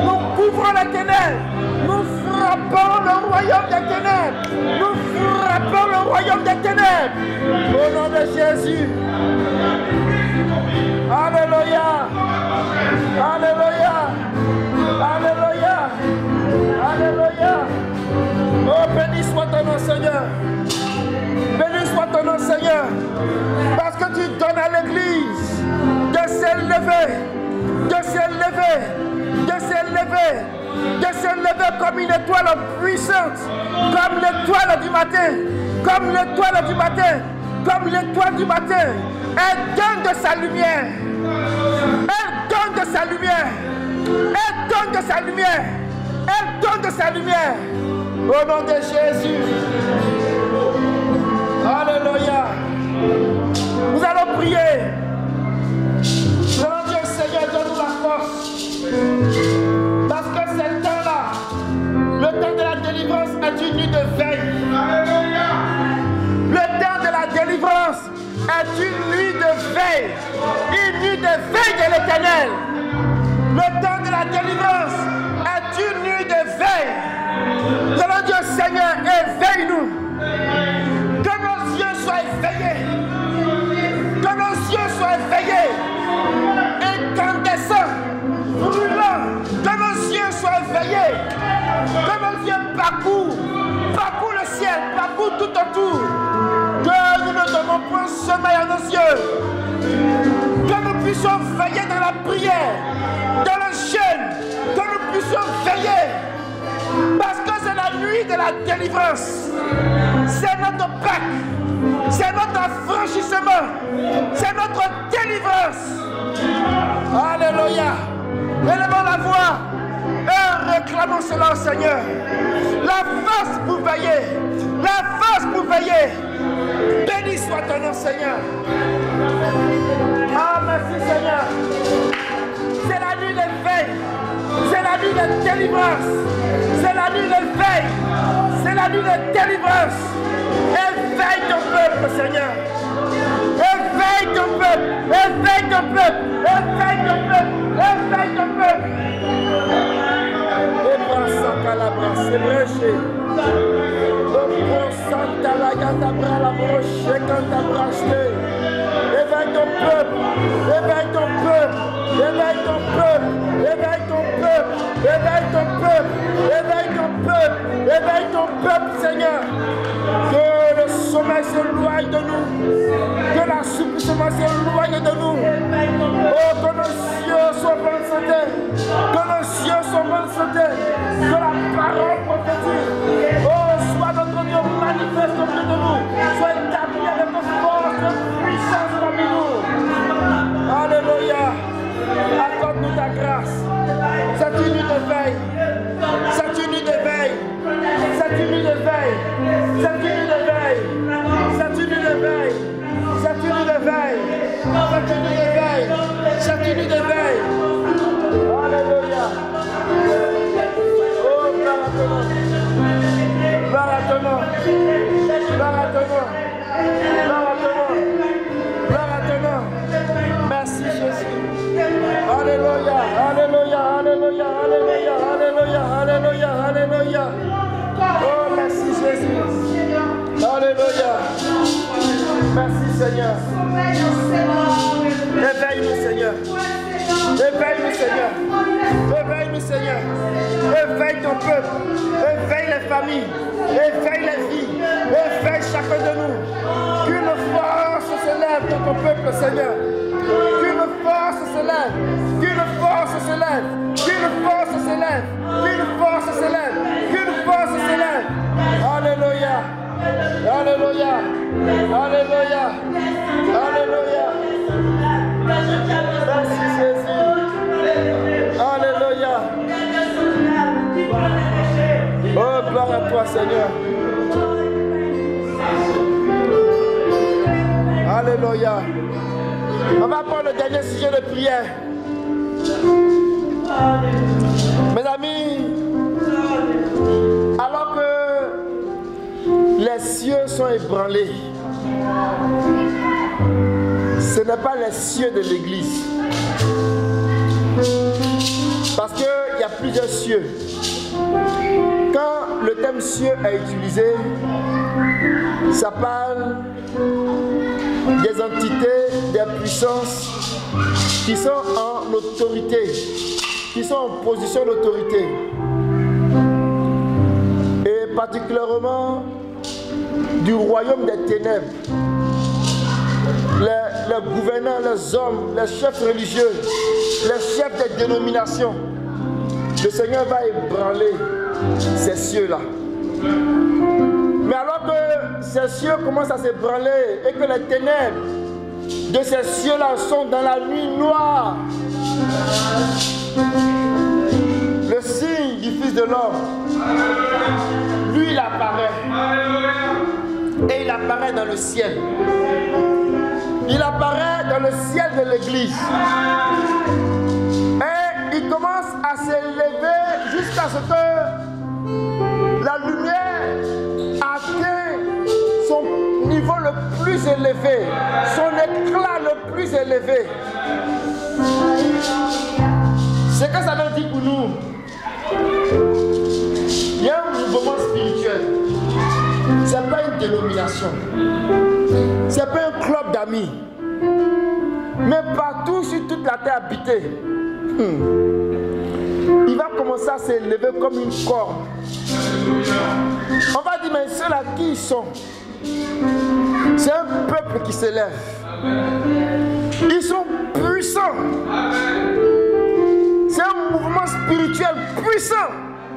Nous couvrons la ténèbres. Nous frappons le royaume des ténèbres. Nous frappons le royaume des ténèbres. Au nom de Jésus. Alléluia. Alléluia. Alléluia. Alléluia. Oh, béni soit ton nom, Seigneur. Béni soit ton nom, Seigneur. Parce que tu donnes à l'Église de s'élever, de s'élever, de s'élever, de se lever comme une étoile puissante, comme l'étoile du matin, comme l'étoile du matin, comme l'étoile du matin. Elle donne de sa lumière. Elle donne de sa lumière. Elle donne de sa lumière. Elle donne de sa lumière. Au nom de Jésus. Alléluia. Nous allons prier. Nous allons dire, Seigneur, donne-nous la force. Parce que ce temps-là, le temps de la délivrance est une nuit de veille. Alléluia. Le temps de la délivrance est une nuit de veille. Une nuit de veille de l'Éternel. Le temps de la délivrance est une nuit de veille. Nous allons dire, Seigneur, éveille-nous. Que nos yeux soient éveillés. Que nos yeux soient éveillés. Incandescents, brûlants. Que nos yeux soient éveillés. Que nos yeux parcourent le ciel, parcourent tout autour. Que nous ne devons point sommeil à nos yeux. Que nous puissions veiller dans la prière, dans le jeûne. Que nous puissions veiller. Parce que c'est la nuit de la délivrance. C'est notre Pâques. C'est notre affranchissement. C'est notre délivrance. Alléluia. Élevons la voix et réclamons cela au Seigneur. La force pour veiller. La force pour veiller. Béni soit ton nom, Seigneur. Ah, merci, Seigneur. C'est la nuit de veille. C'est la nuit de délivrance. C'est la nuit de veille. C'est la nuit de délivrance. Éveille ton peuple, Seigneur. Éveille ton peuple. Éveille ton peuple. Éveille ton peuple. Éveille ton peuple. Éveille ton peuple. Éveille ton peuple. Éveille ton peuple. Éveille ton peuple. Éveille ton peuple. Éveille ton peuple. Éveille ton peuple, Seigneur. Que le sommeil s'éloigne de nous. Que l'assouplissement s'éloigne de nous. Oh, que nos yeux soient bonne santé. Que nos yeux soient bonne santé. Que la parole prophétique, oh, soit notre Dieu manifeste au milieu de nous. Soit établi avec force et puissance parmi nous. Alléluia. Accorde-nous ta grâce. C'est une nuit de veille. C'est une nuit de veille. C'est une nuit de veille. C'est une nuit de veille. C'est une nuit de veille. C'est une nuit de veille. C'est une nuit de veille. C'est une nuit de veille. Alléluia. Oh, gloire à ton nom. Gloire à ton nom. Gloire à ton nom. Gloire à ton nom. Gloire à ton nom. Merci Jésus. Alléluia. Alléluia. Alléluia. Alléluia. Alléluia. Alléluia. Alléluia. Oh, merci Jésus. Alléluia. Merci Seigneur. Éveille-nous Seigneur. Éveille-nous Seigneur. Éveille-nous Seigneur. Éveille ton peuple. Éveille les familles. Éveille les vies. Éveille chacun de nous. Qu'une force se lève dans ton peuple Seigneur. Qu'une force se lève. Qu'une force se lève. Qu'une force se lève. Qu'une force se lève. Qu'une force se lève. Alléluia. Alléluia. Alléluia. Alléluia. Merci Jésus. Alléluia. Oh, gloire à toi Seigneur. Alléluia. On va prendre le dernier sujet de prière. Mes amis, alors que les cieux sont ébranlés, ce n'est pas les cieux de l'église. Parce qu'il y a plusieurs cieux. Quand le thème cieux est utilisé, ça parle des entités, des puissances qui sont en autorité, qui sont en position d'autorité. Et particulièrement du royaume des ténèbres. Les gouvernants, les hommes, les chefs religieux, les chefs des dénominations, le Seigneur va ébranler ces cieux-là. Mais alors que ces cieux commencent à s'ébranler et que les ténèbres de ces cieux-là sont dans la nuit noire, le signe du Fils de l'homme, lui il apparaît. Et il apparaît dans le ciel. Il apparaît dans le ciel de l'église. Et il commence à s'élever jusqu'à ce que la lumière atteint son niveau le plus élevé, son éclat le plus élevé. C'est que ça veut dire pour nous. Il y a un mouvement spirituel. Ce n'est pas une dénomination. Ce n'est pas un club d'amis. Mais partout sur toute la terre habitée, il va commencer à s'élever comme une corde. On va dire, mais ceux-là qui ils sont? C'est un peuple qui s'élève. Ils sont puissants. C'est un mouvement spirituel puissant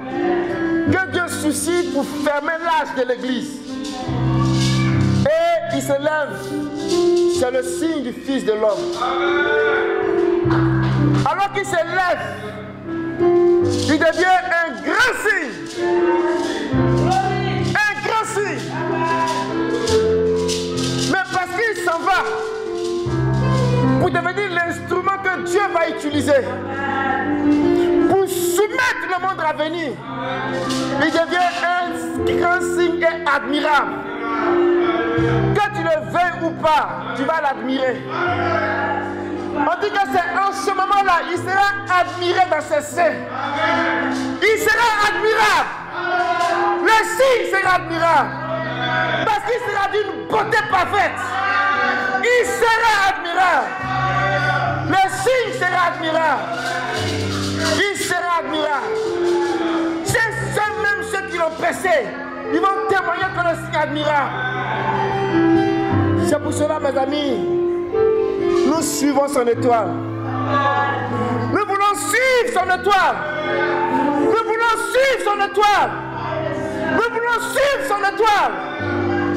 que Dieu suscite pour fermer l'âge de l'église. Et il se lève. C'est le signe du Fils de l'homme. Alors qu'il se lève, il devient un grand signe. Un grand signe. Mais parce qu'il s'en va pour devenir l'instrument que Dieu va utiliser pour soumettre le monde à venir, il devient un grand signe et admirable. Que tu le veuilles ou pas, tu vas l'admirer. On dit que c'est en ce moment-là, il sera admiré dans ses seins. Il sera admirable. Le signe sera admirable. Parce qu'il sera d'une beauté parfaite. Il sera admirable. Le signe sera admirable. Il sera admirable. C'est seulement ceux qui l'ont pressé. Ils vont témoigner que le signe est admirable. C'est pour cela, mes amis, nous suivons son étoile. Nous voulons suivre son étoile. Nous voulons suivre son étoile. Nous voulons suivre son étoile.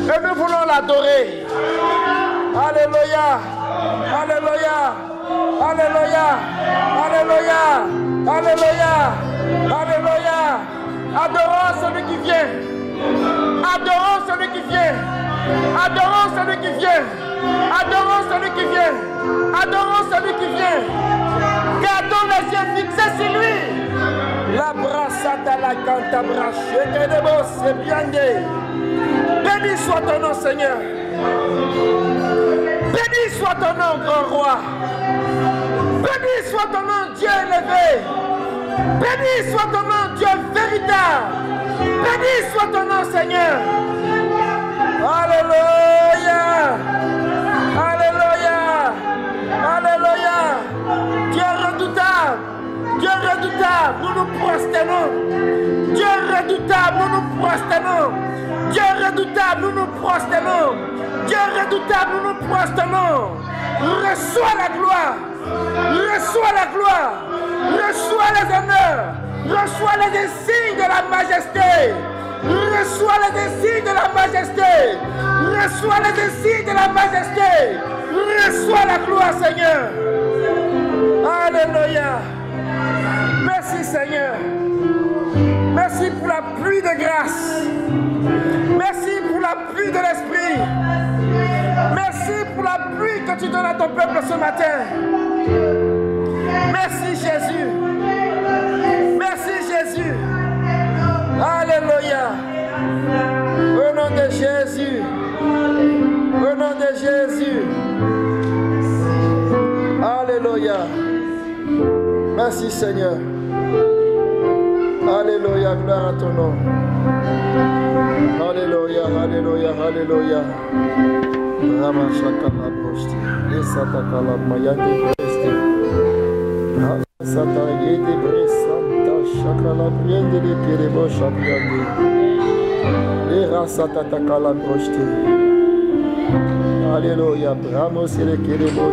Et nous voulons l'adorer. Alléluia. Alléluia. Alléluia. Alléluia. Alléluia. Alléluia. Adorons celui qui vient. Adorons celui qui vient. Adorons celui qui vient. Adorons celui qui vient. Adorons celui qui vient. Gardons les yeux fixés sur lui. La brassata la canta brache. Et de beau c'est bien dit. Béni soit ton nom, Seigneur. Béni soit ton nom, grand roi. Béni soit ton nom, Dieu élevé. Béni soit ton nom, Dieu véritable. Béni soit ton nom, Seigneur. Alléluia. Alléluia. Alléluia. Dieu redoutable. Dieu redoutable, nous nous prosternons. Dieu redoutable, nous nous prosternons. Dieu redoutable, nous nous prosternons. Dieu redoutable, nous nous prosternons. Reçois la gloire. Reçois la gloire. Reçois les honneurs. Reçois les insignes de la majesté. Reçois les insignes de la majesté. Reçois les insignes de la majesté. Reçois la gloire, Seigneur. Alléluia. Merci, Seigneur. Merci pour la pluie de grâce. Merci pour la pluie de l'Esprit. Merci pour la pluie que tu donnes à ton peuple ce matin. Merci, Jésus. Merci, Jésus. Alléluia. Au nom de Jésus. Au nom de Jésus. Alléluia. Merci, Seigneur. Alléluia. Gloire à ton nom. Alléluia. Alléluia. Alléluia. Rama Shakala Brosti. Esatakala Mayande Brosti. Sata Yede Bresanta Shakala Briende de Kerebo Shabiande. Era Sata Takala Brosti. Alléluia. Bravo, c'est le Kerebo.